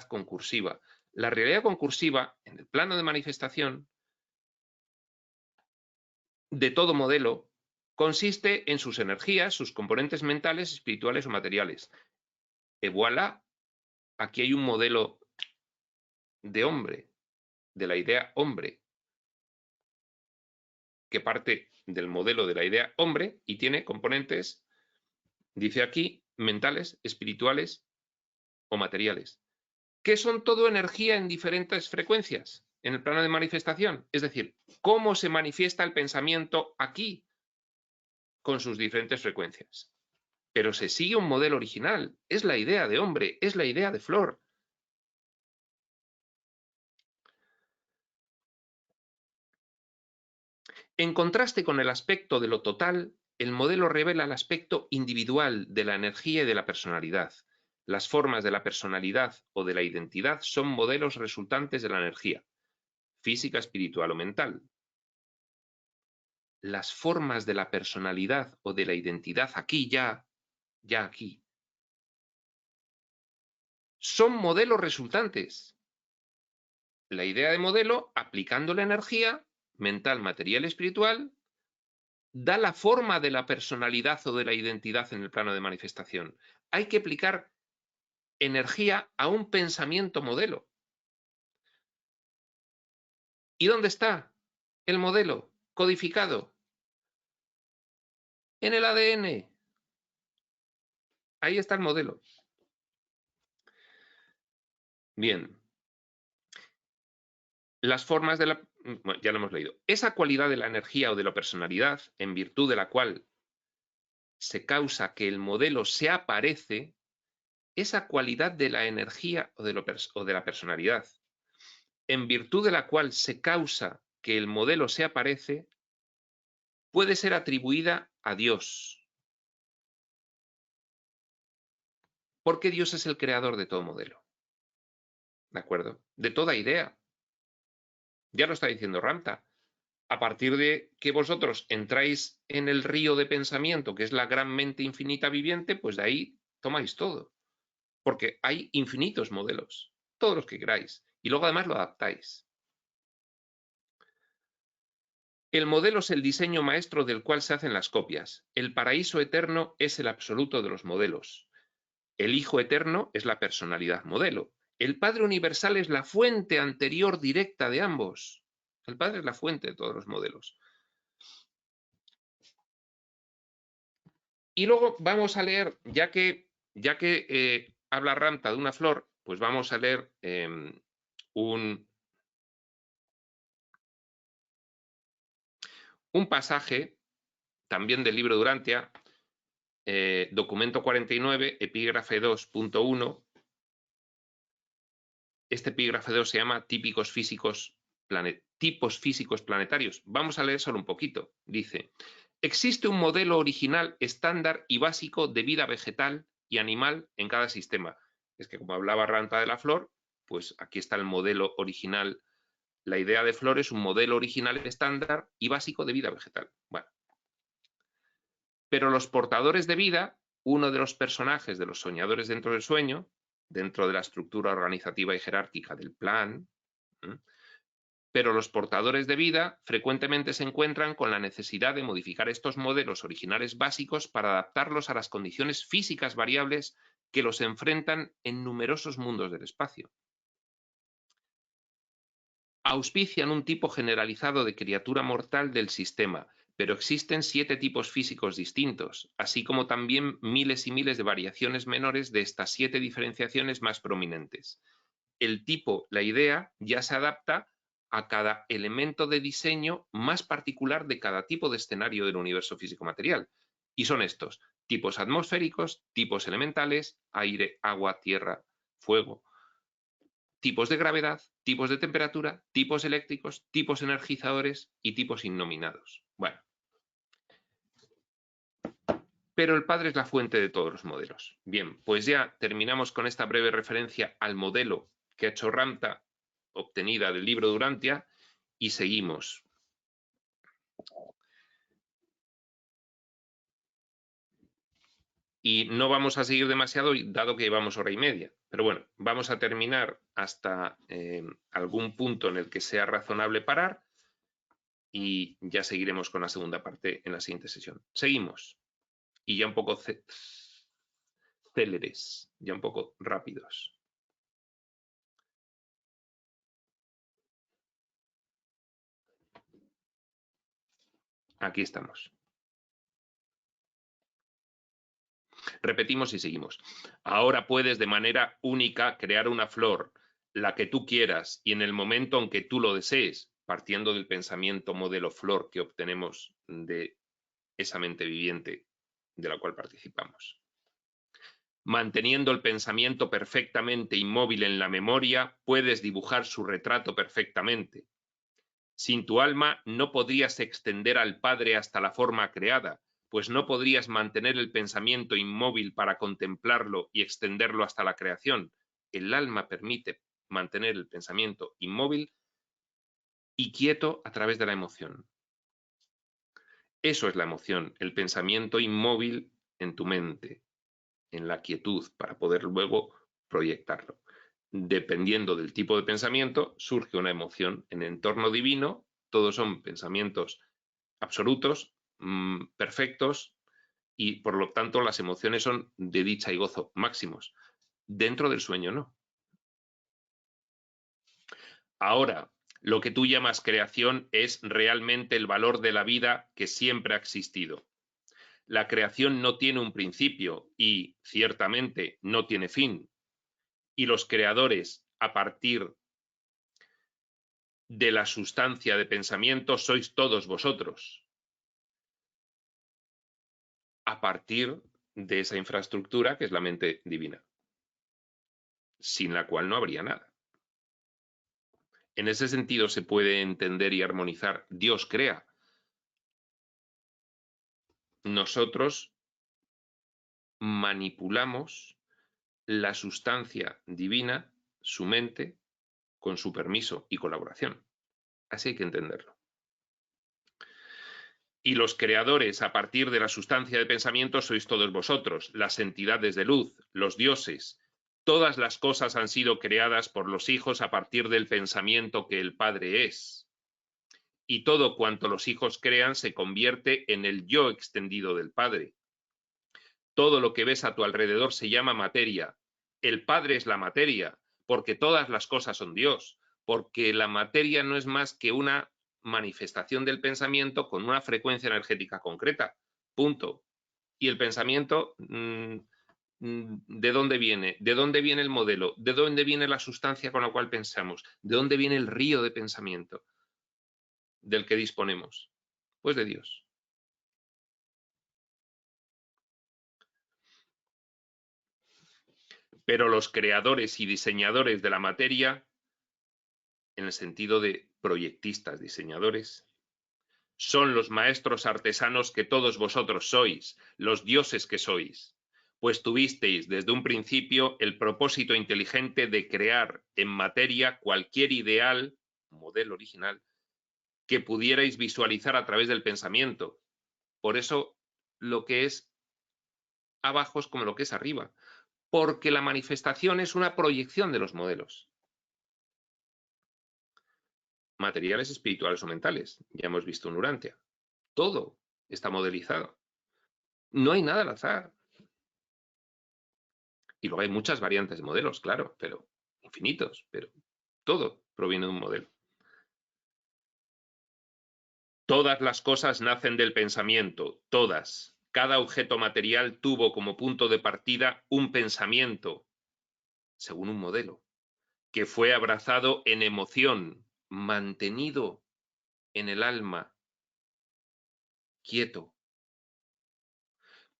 con cursiva. La realidad concursiva, en el plano de manifestación de todo modelo, consiste en sus energías, sus componentes mentales, espirituales o materiales. Et voilà, aquí hay un modelo de hombre, de la idea hombre, que parte del modelo de la idea hombre y tiene componentes, dice aquí, mentales, espirituales o materiales, que son todo energía en diferentes frecuencias en el plano de manifestación. Es decir, cómo se manifiesta el pensamiento aquí con sus diferentes frecuencias. Pero se sigue un modelo original, es la idea de hombre, es la idea de flor. En contraste con el aspecto de lo total, el modelo revela el aspecto individual de la energía y de la personalidad. Las formas de la personalidad o de la identidad son modelos resultantes de la energía, física, espiritual o mental. Las formas de la personalidad o de la identidad aquí, ya aquí, son modelos resultantes. La idea de modelo, aplicando la energía mental, material, espiritual, da la forma de la personalidad o de la identidad en el plano de manifestación. Hay que aplicar energía a un pensamiento modelo. ¿Y dónde está el modelo codificado? En el ADN. Ahí está el modelo. Bien. Las formas de la... Bueno, ya lo hemos leído. Esa cualidad de la energía o de la personalidad, en virtud de la cual se causa que el modelo se aparece, esa cualidad de la energía o de la personalidad, en virtud de la cual se causa que el modelo se aparece, puede ser atribuida a Dios. Porque Dios es el creador de todo modelo. ¿De acuerdo? De toda idea. Ya lo está diciendo Ramtha. A partir de que vosotros entráis en el río de pensamiento, que es la gran mente infinita viviente, pues de ahí tomáis todo. Porque hay infinitos modelos, todos los que queráis. Y luego además lo adaptáis. El modelo es el diseño maestro del cual se hacen las copias. El paraíso eterno es el absoluto de los modelos. El Hijo eterno es la personalidad modelo. El Padre universal es la fuente anterior directa de ambos. El Padre es la fuente de todos los modelos. Y luego vamos a leer, ya que habla Ramta de una flor, pues vamos a leer un pasaje también del libro de Urantia, documento 49, epígrafe 2.1. Este epígrafe 2 se llama tipos físicos planetarios. Vamos a leer solo un poquito. Dice: existe un modelo original, estándar y básico de vida vegetal y animal en cada sistema. Es que como hablaba Ramta de la flor, pues aquí está el modelo original. La idea de flor es un modelo original, estándar y básico de vida vegetal. Bueno. Pero los portadores de vida, uno de los personajes de los soñadores dentro del sueño, dentro de la estructura organizativa y jerárquica del plan, pero los portadores de vida frecuentemente se encuentran con la necesidad de modificar estos modelos originales básicos para adaptarlos a las condiciones físicas variables que los enfrentan en numerosos mundos del espacio. Auspician un tipo generalizado de criatura mortal del sistema, pero existen 7 tipos físicos distintos, así como también miles y miles de variaciones menores de estas 7 diferenciaciones más prominentes. El tipo, la idea, ya se adapta a cada elemento de diseño más particular de cada tipo de escenario del universo físico-material. Y son estos: tipos atmosféricos, tipos elementales, aire, agua, tierra, fuego, tipos de gravedad, tipos de temperatura, tipos eléctricos, tipos energizadores y tipos innominados. Bueno. Pero el Padre es la fuente de todos los modelos. Bien, pues ya terminamos con esta breve referencia al modelo que ha hecho Ramta, obtenida del libro de Urantia, y seguimos. Y no vamos a seguir demasiado, dado que llevamos hora y media. Pero bueno, vamos a terminar hasta algún punto en el que sea razonable parar, y ya seguiremos con la segunda parte en la siguiente sesión. Seguimos. Y ya un poco céleres, ya un poco rápidos. Aquí estamos. Repetimos y seguimos. Ahora puedes de manera única crear una flor, la que tú quieras, y en el momento en que tú lo desees, partiendo del pensamiento modelo flor que obtenemos de esa mente viviente de la cual participamos. Manteniendo el pensamiento perfectamente inmóvil en la memoria, puedes dibujar su retrato perfectamente. Sin tu alma no podrías extender al Padre hasta la forma creada, pues no podrías mantener el pensamiento inmóvil para contemplarlo y extenderlo hasta la creación. El alma permite mantener el pensamiento inmóvil y quieto a través de la emoción. Eso es la emoción, el pensamiento inmóvil en tu mente, en la quietud, para poder luego proyectarlo. Dependiendo del tipo de pensamiento, surge una emoción. En el entorno divino, todos son pensamientos absolutos, perfectos, y por lo tanto las emociones son de dicha y gozo máximos. Dentro del sueño no. Ahora, lo que tú llamas creación es realmente el valor de la vida que siempre ha existido. La creación no tiene un principio y, ciertamente, no tiene fin. Y los creadores, a partir de la sustancia de pensamiento, sois todos vosotros. A partir de esa infraestructura que es la mente divina, sin la cual no habría nada. En ese sentido se puede entender y armonizar. Dios crea. Nosotros manipulamos la sustancia divina, su mente, con su permiso y colaboración. Así hay que entenderlo. Y los creadores, a partir de la sustancia de pensamiento, sois todos vosotros, las entidades de luz, los dioses. Todas las cosas han sido creadas por los hijos a partir del pensamiento que el Padre es. Y todo cuanto los hijos crean se convierte en el yo extendido del Padre. Todo lo que ves a tu alrededor se llama materia. El Padre es la materia, porque todas las cosas son Dios, porque la materia no es más que una manifestación del pensamiento con una frecuencia energética concreta. Punto. Y el pensamiento, ¿de dónde viene? ¿De dónde viene el modelo? ¿De dónde viene la sustancia con la cual pensamos? ¿De dónde viene el río de pensamiento del que disponemos? Pues de Dios. Pero los creadores y diseñadores de la materia, en el sentido de proyectistas, diseñadores, son los maestros artesanos que todos vosotros sois, los dioses que sois, pues tuvisteis desde un principio el propósito inteligente de crear en materia cualquier ideal, modelo original, que pudierais visualizar a través del pensamiento. Por eso lo que es abajo es como lo que es arriba, porque la manifestación es una proyección de los modelos materiales, espirituales o mentales. Ya hemos visto un Urantia. Todo está modelizado. No hay nada al azar. Y luego hay muchas variantes de modelos, claro, pero infinitos, pero todo proviene de un modelo. Todas las cosas nacen del pensamiento, todas. Cada objeto material tuvo como punto de partida un pensamiento, según un modelo, que fue abrazado en emoción, mantenido en el alma, quieto,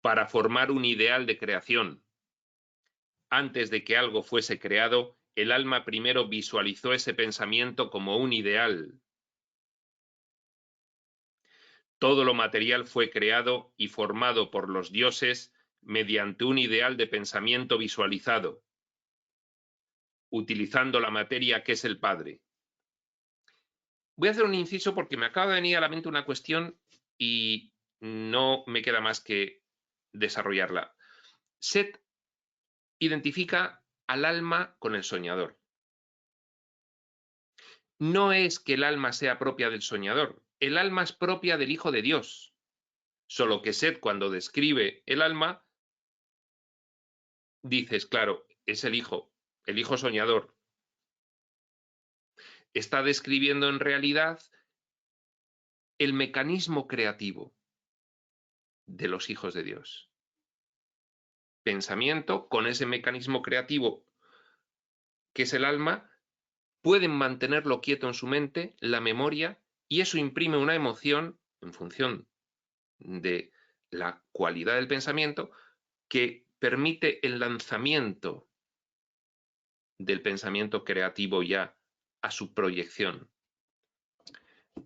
para formar un ideal de creación. Antes de que algo fuese creado, el alma primero visualizó ese pensamiento como un ideal. Todo lo material fue creado y formado por los dioses mediante un ideal de pensamiento visualizado, utilizando la materia que es el Padre. Voy a hacer un inciso porque me acaba de venir a la mente una cuestión y no me queda más que desarrollarla. Set identifica al alma con el soñador. No es que el alma sea propia del soñador, el alma es propia del Hijo de Dios. Solo que Set, cuando describe el alma, dices, claro, es el hijo soñador. Está describiendo en realidad el mecanismo creativo de los hijos de Dios. Pensamiento con ese mecanismo creativo que es el alma, pueden mantenerlo quieto en su mente, la memoria, y eso imprime una emoción en función de la cualidad del pensamiento que permite el lanzamiento del pensamiento creativo ya a su proyección.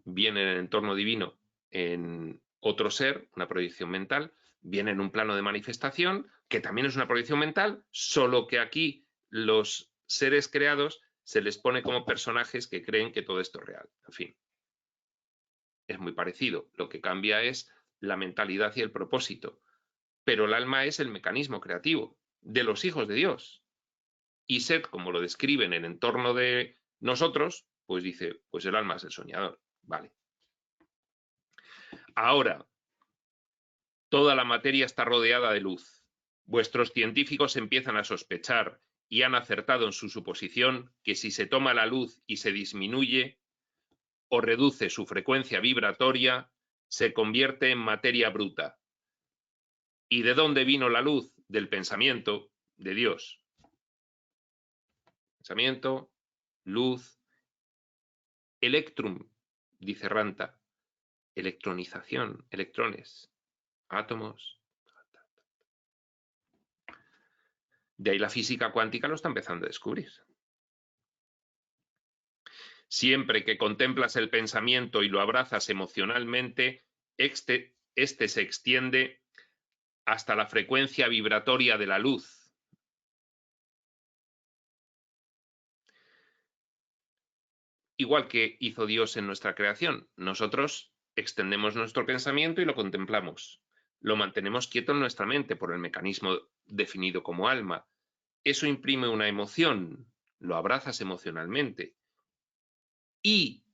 Viene en el entorno divino en otro ser, una proyección mental, viene en un plano de manifestación, que también es una proyección mental, solo que aquí los seres creados se les pone como personajes que creen que todo esto es real. En fin, es muy parecido. Lo que cambia es la mentalidad y el propósito. Pero el alma es el mecanismo creativo de los hijos de Dios. Y Set, como lo describe en el entorno de nosotros, pues dice, pues el alma es el soñador. Vale. Ahora, toda la materia está rodeada de luz. Vuestros científicos empiezan a sospechar y han acertado en su suposición que si se toma la luz y se disminuye o reduce su frecuencia vibratoria, se convierte en materia bruta. ¿Y de dónde vino la luz? Del pensamiento de Dios. Pensamiento, luz, electrum, dice Ranta, electronización, electrones, átomos. De ahí la física cuántica lo está empezando a descubrir. Siempre que contemplas el pensamiento y lo abrazas emocionalmente, este se extiende hasta la frecuencia vibratoria de la luz. Igual que hizo Dios en nuestra creación, nosotros extendemos nuestro pensamiento y lo contemplamos. Lo mantenemos quieto en nuestra mente por el mecanismo definido como alma. Eso imprime una emoción, lo abrazas emocionalmente. Y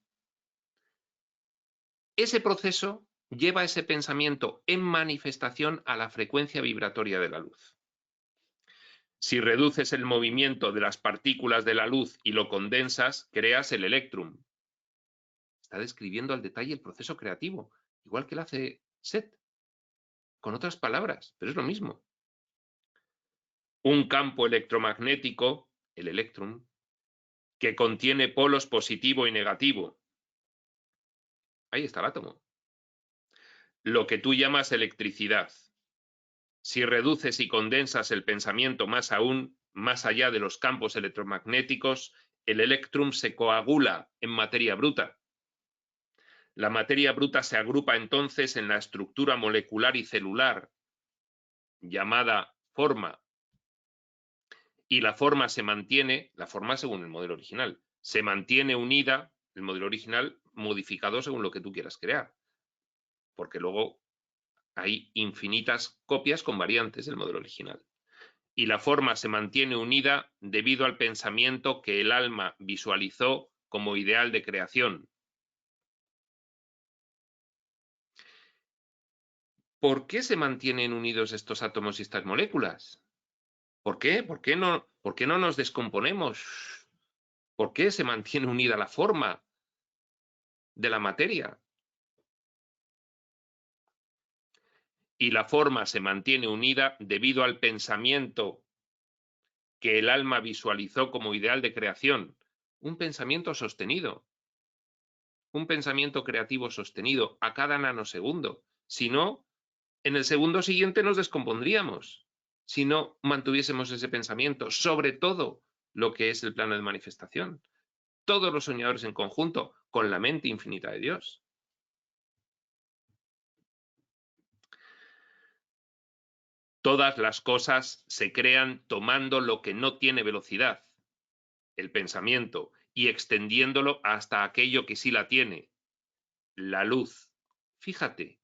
ese proceso lleva ese pensamiento en manifestación a la frecuencia vibratoria de la luz. Si reduces el movimiento de las partículas de la luz y lo condensas, creas el electrum. Está describiendo al detalle el proceso creativo, igual que lo hace Set, con otras palabras, pero es lo mismo. Un campo electromagnético, el electrum, que contiene polos positivo y negativo. Ahí está el átomo. Lo que tú llamas electricidad. Si reduces y condensas el pensamiento más aún, más allá de los campos electromagnéticos, el electrum se coagula en materia bruta. La materia bruta se agrupa entonces en la estructura molecular y celular, llamada forma. Y la forma se mantiene, la forma según el modelo original, se mantiene unida, el modelo original modificado según lo que tú quieras crear. Porque luego hay infinitas copias con variantes del modelo original. Y la forma se mantiene unida debido al pensamiento que el alma visualizó como ideal de creación. ¿Por qué se mantienen unidos estos átomos y estas moléculas? ¿Por qué? ¿Por qué no nos descomponemos? ¿Por qué se mantiene unida la forma de la materia? Y la forma se mantiene unida debido al pensamiento que el alma visualizó como ideal de creación. Un pensamiento sostenido. Un pensamiento creativo sostenido a cada nanosegundo. Si no, en el segundo siguiente nos descompondríamos. Si no mantuviésemos ese pensamiento, sobre todo lo que es el plano de manifestación. Todos los soñadores en conjunto, con la mente infinita de Dios. Todas las cosas se crean tomando lo que no tiene velocidad, el pensamiento, y extendiéndolo hasta aquello que sí la tiene, la luz. Fíjate,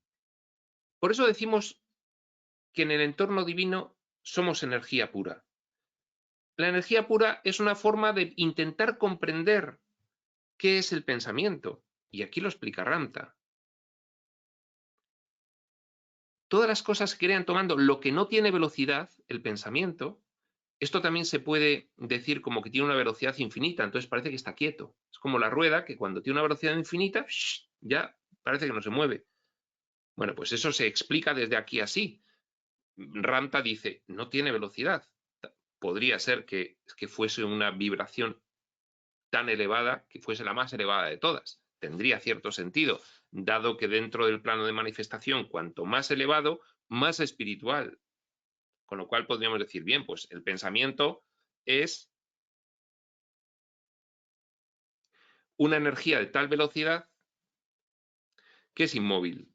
por eso decimos que en el entorno divino somos energía pura. La energía pura es una forma de intentar comprender qué es el pensamiento, y aquí lo explica Ramta. Todas las cosas se crean tomando lo que no tiene velocidad, el pensamiento. Esto también se puede decir como que tiene una velocidad infinita, entonces parece que está quieto. Es como la rueda que cuando tiene una velocidad infinita, ya parece que no se mueve. Bueno, pues eso se explica desde aquí así. Ramta dice, no tiene velocidad. Podría ser que fuese una vibración tan elevada, que fuese la más elevada de todas. Tendría cierto sentido, dado que dentro del plano de manifestación, cuanto más elevado, más espiritual. Con lo cual podríamos decir, bien, pues el pensamiento es una energía de tal velocidad que es inmóvil.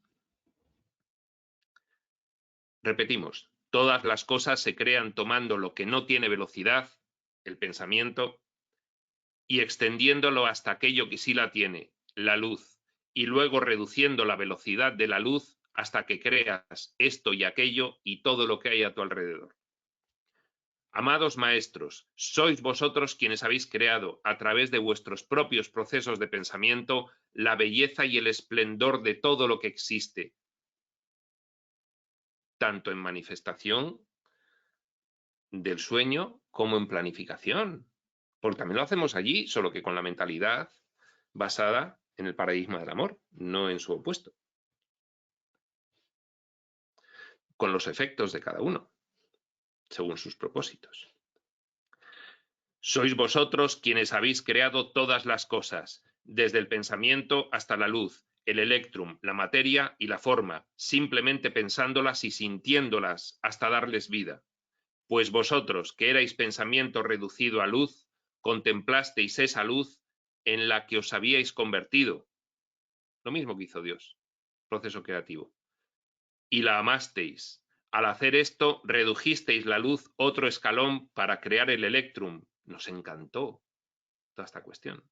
Repetimos, todas las cosas se crean tomando lo que no tiene velocidad, el pensamiento, y extendiéndolo hasta aquello que sí la tiene, la luz, y luego reduciendo la velocidad de la luz hasta que creas esto y aquello y todo lo que hay a tu alrededor. Amados maestros, sois vosotros quienes habéis creado, a través de vuestros propios procesos de pensamiento, la belleza y el esplendor de todo lo que existe, tanto en manifestación del sueño como en planificación. Porque también lo hacemos allí, solo que con la mentalidad basada en el paradigma del amor, no en su opuesto. Con los efectos de cada uno, según sus propósitos. Sois vosotros quienes habéis creado todas las cosas, desde el pensamiento hasta la luz, el electrum, la materia y la forma, simplemente pensándolas y sintiéndolas hasta darles vida. Pues vosotros, que erais pensamiento reducido a luz, contemplasteis esa luz en la que os habíais convertido. Lo mismo que hizo Dios, proceso creativo. Y la amasteis. Al hacer esto, redujisteis la luz otro escalón para crear el electrum. Nos encantó toda esta cuestión.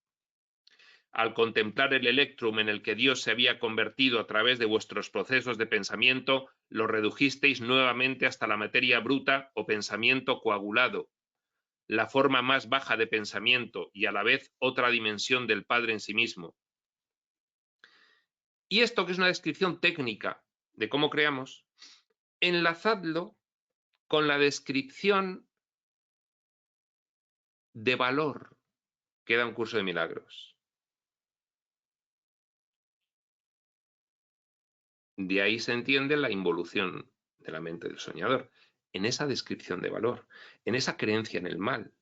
Al contemplar el electrum en el que Dios se había convertido a través de vuestros procesos de pensamiento, lo redujisteis nuevamente hasta la materia bruta o pensamiento coagulado, la forma más baja de pensamiento y a la vez otra dimensión del Padre en sí mismo. Y esto, que es una descripción técnica de cómo creamos, enlazadlo con la descripción de valor que da un curso de milagros. De ahí se entiende la involución de la mente del soñador, en esa descripción de valor, en esa creencia en el mal.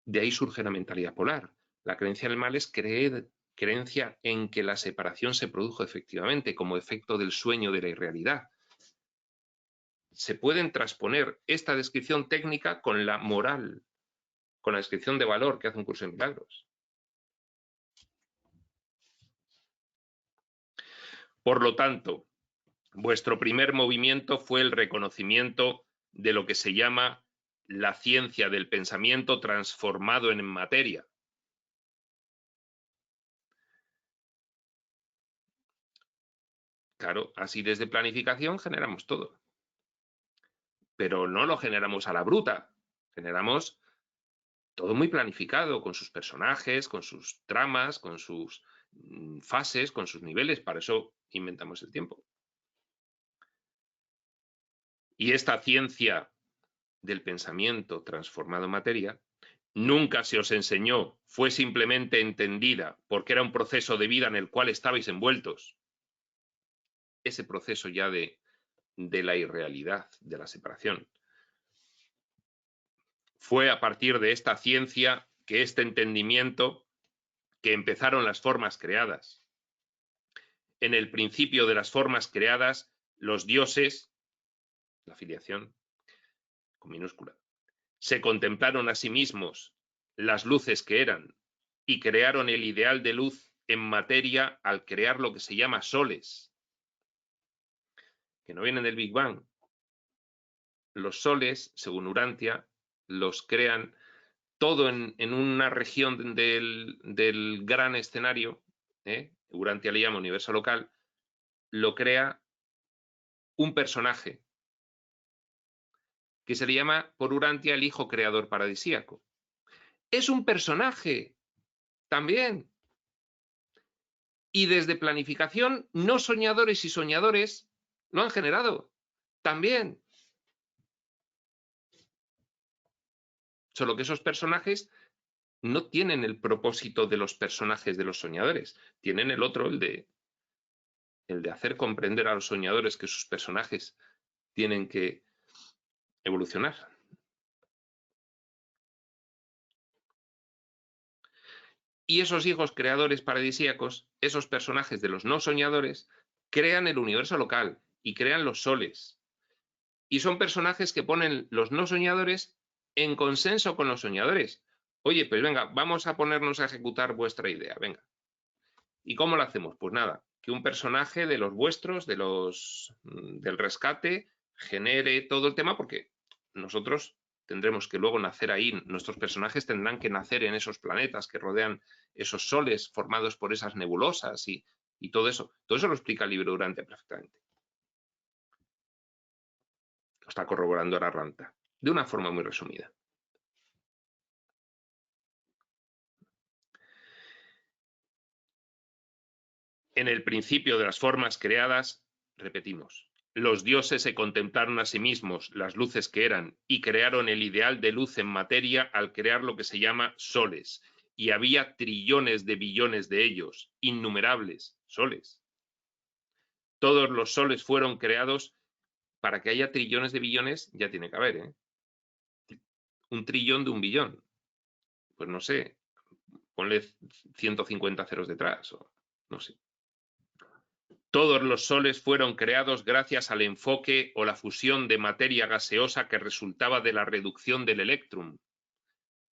De ahí surge la mentalidad polar. La creencia en el mal es creencia en que la separación se produjo efectivamente como efecto del sueño de la irrealidad. Se pueden transponer esta descripción técnica con la moral, con la descripción de valor que hace un curso de milagros. Por lo tanto, vuestro primer movimiento fue el reconocimiento de lo que se llama la ciencia del pensamiento transformado en materia. Claro, así desde planificación generamos todo. Pero no lo generamos a la bruta. Generamos todo muy planificado, con sus personajes, con sus tramas, con sus fases, con sus niveles. Para eso inventamos el tiempo. Y esta ciencia del pensamiento transformado en materia nunca se os enseñó, fue simplemente entendida porque era un proceso de vida en el cual estabais envueltos. Ese proceso ya de la irrealidad, de la separación. Fue a partir de esta ciencia que este entendimiento que empezaron las formas creadas. En el principio de las formas creadas, los dioses, la filiación con minúscula, se contemplaron a sí mismos las luces que eran y crearon el ideal de luz en materia al crear lo que se llama soles, que no vienen del Big Bang. Los soles, según Urantia, los crean todo en una región del gran escenario, Urantia le llama universo local, lo crea un personaje que se le llama por Urantia el hijo creador paradisíaco. Es un personaje también. Y desde planificación, no soñadores y soñadores lo han generado también. Solo que esos personajes no tienen el propósito de los personajes de los soñadores, tienen el otro, el de hacer comprender a los soñadores que sus personajes tienen que evolucionar. Y esos hijos creadores paradisíacos, esos personajes de los no soñadores, crean el universo local y crean los soles. Y son personajes que ponen los no soñadores en consenso con los soñadores. Oye, pues venga, vamos a ponernos a ejecutar vuestra idea, venga. ¿Y cómo lo hacemos? Pues nada, que un personaje de los vuestros, del rescate, genere todo el tema, porque nosotros tendremos que luego nacer ahí, nuestros personajes tendrán que nacer en esos planetas que rodean esos soles formados por esas nebulosas y todo eso. Todo eso lo explica el libro Durante perfectamente. Lo está corroborando Ararranta, de una forma muy resumida. En el principio de las formas creadas, repetimos, los dioses se contemplaron a sí mismos las luces que eran y crearon el ideal de luz en materia al crear lo que se llama soles. Y había trillones de billones de ellos, innumerables soles. Todos los soles fueron creados. Para que haya trillones de billones, ya tiene que haber, un trillón de un billón. Pues no sé, ponle 150 ceros detrás, o no sé. Todos los soles fueron creados gracias al enfoque o la fusión de materia gaseosa que resultaba de la reducción del electrum.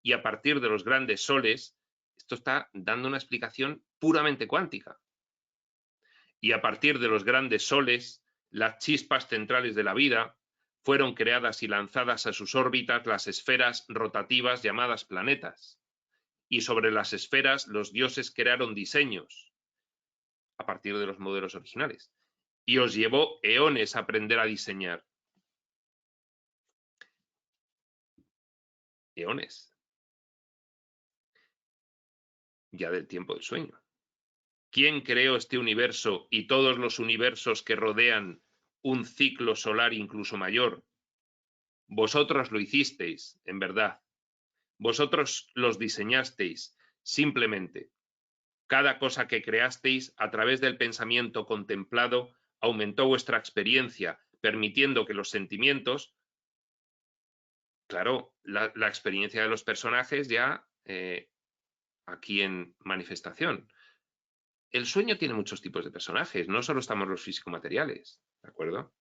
Y a partir de los grandes soles, esto está dando una explicación puramente cuántica. Y a partir de los grandes soles, las chispas centrales de la vida, fueron creadas y lanzadas a sus órbitas las esferas rotativas llamadas planetas. Y sobre las esferas los dioses crearon diseños a partir de los modelos originales. Y os llevó eones a aprender a diseñar. Eones. Ya del tiempo del sueño. ¿Quién creó este universo y todos los universos que rodean un ciclo solar incluso mayor? Vosotros lo hicisteis, en verdad. vosotros los diseñasteis simplemente. Cada cosa que creasteis a través del pensamiento contemplado aumentó vuestra experiencia, permitiendo que los sentimientos, claro, la experiencia de los personajes ya aquí en manifestación. El sueño tiene muchos tipos de personajes, no solo estamos los físico-materiales, ¿de acuerdo?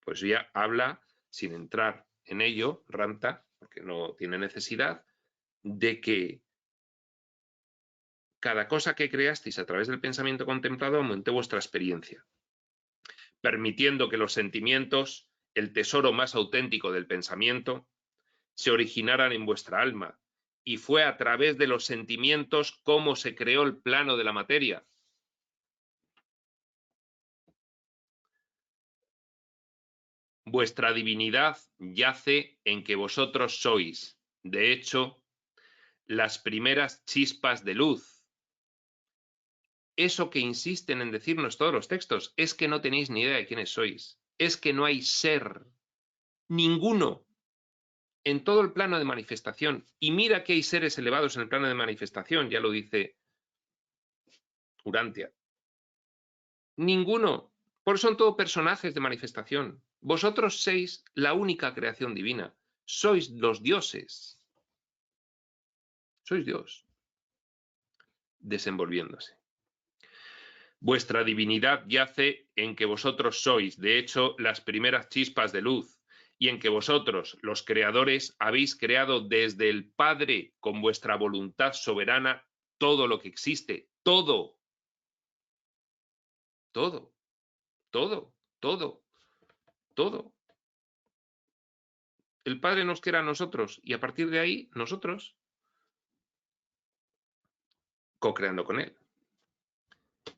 Pues ya habla, sin entrar en ello, Ramta, porque no tiene necesidad, de que cada cosa que creasteis a través del pensamiento contemplado aumentó vuestra experiencia, permitiendo que los sentimientos, el tesoro más auténtico del pensamiento, se originaran en vuestra alma, y fue a través de los sentimientos cómo se creó el plano de la materia. Vuestra divinidad yace en que vosotros sois, de hecho, las primeras chispas de luz. Eso que insisten en decirnos todos los textos es que no tenéis ni idea de quiénes sois. Es que no hay ser, ninguno, en todo el plano de manifestación. Y mira que hay seres elevados en el plano de manifestación, ya lo dice Urantia. Ninguno. Por eso son todos personajes de manifestación. Vosotros sois la única creación divina. Sois los dioses. Sois Dios. Desenvolviéndose. Vuestra divinidad yace en que vosotros sois, de hecho, las primeras chispas de luz, y en que vosotros, los creadores, habéis creado desde el Padre, con vuestra voluntad soberana, todo lo que existe. Todo. Todo. Todo. Todo. Todo. El Padre nos crea a nosotros, y a partir de ahí, nosotros, co-creando con Él.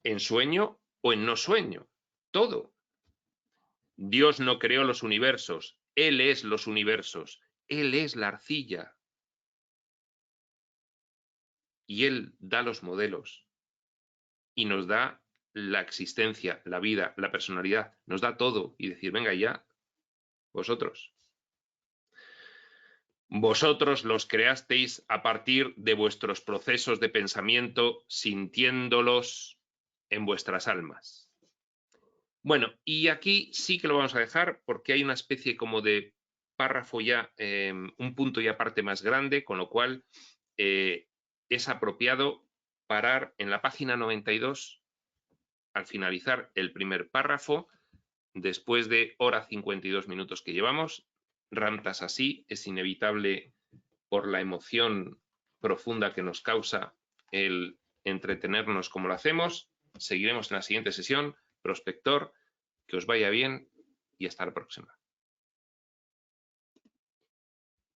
En sueño o en no sueño. Todo. Dios no creó los universos, Él es los universos, Él es la arcilla. Y Él da los modelos y nos da la existencia, la vida, la personalidad, nos da todo y decir, venga ya, vosotros. Vosotros los creasteis a partir de vuestros procesos de pensamiento, sintiéndolos en vuestras almas. Bueno, y aquí sí que lo vamos a dejar porque hay una especie como de párrafo ya, un punto y aparte más grande, con lo cual es apropiado parar en la página 92 al finalizar el primer párrafo, después de hora 52 minutos que llevamos. Ramtas así, es inevitable por la emoción profunda que nos causa el entretenernos como lo hacemos. Seguiremos en la siguiente sesión. Prospector, que os vaya bien y hasta la próxima.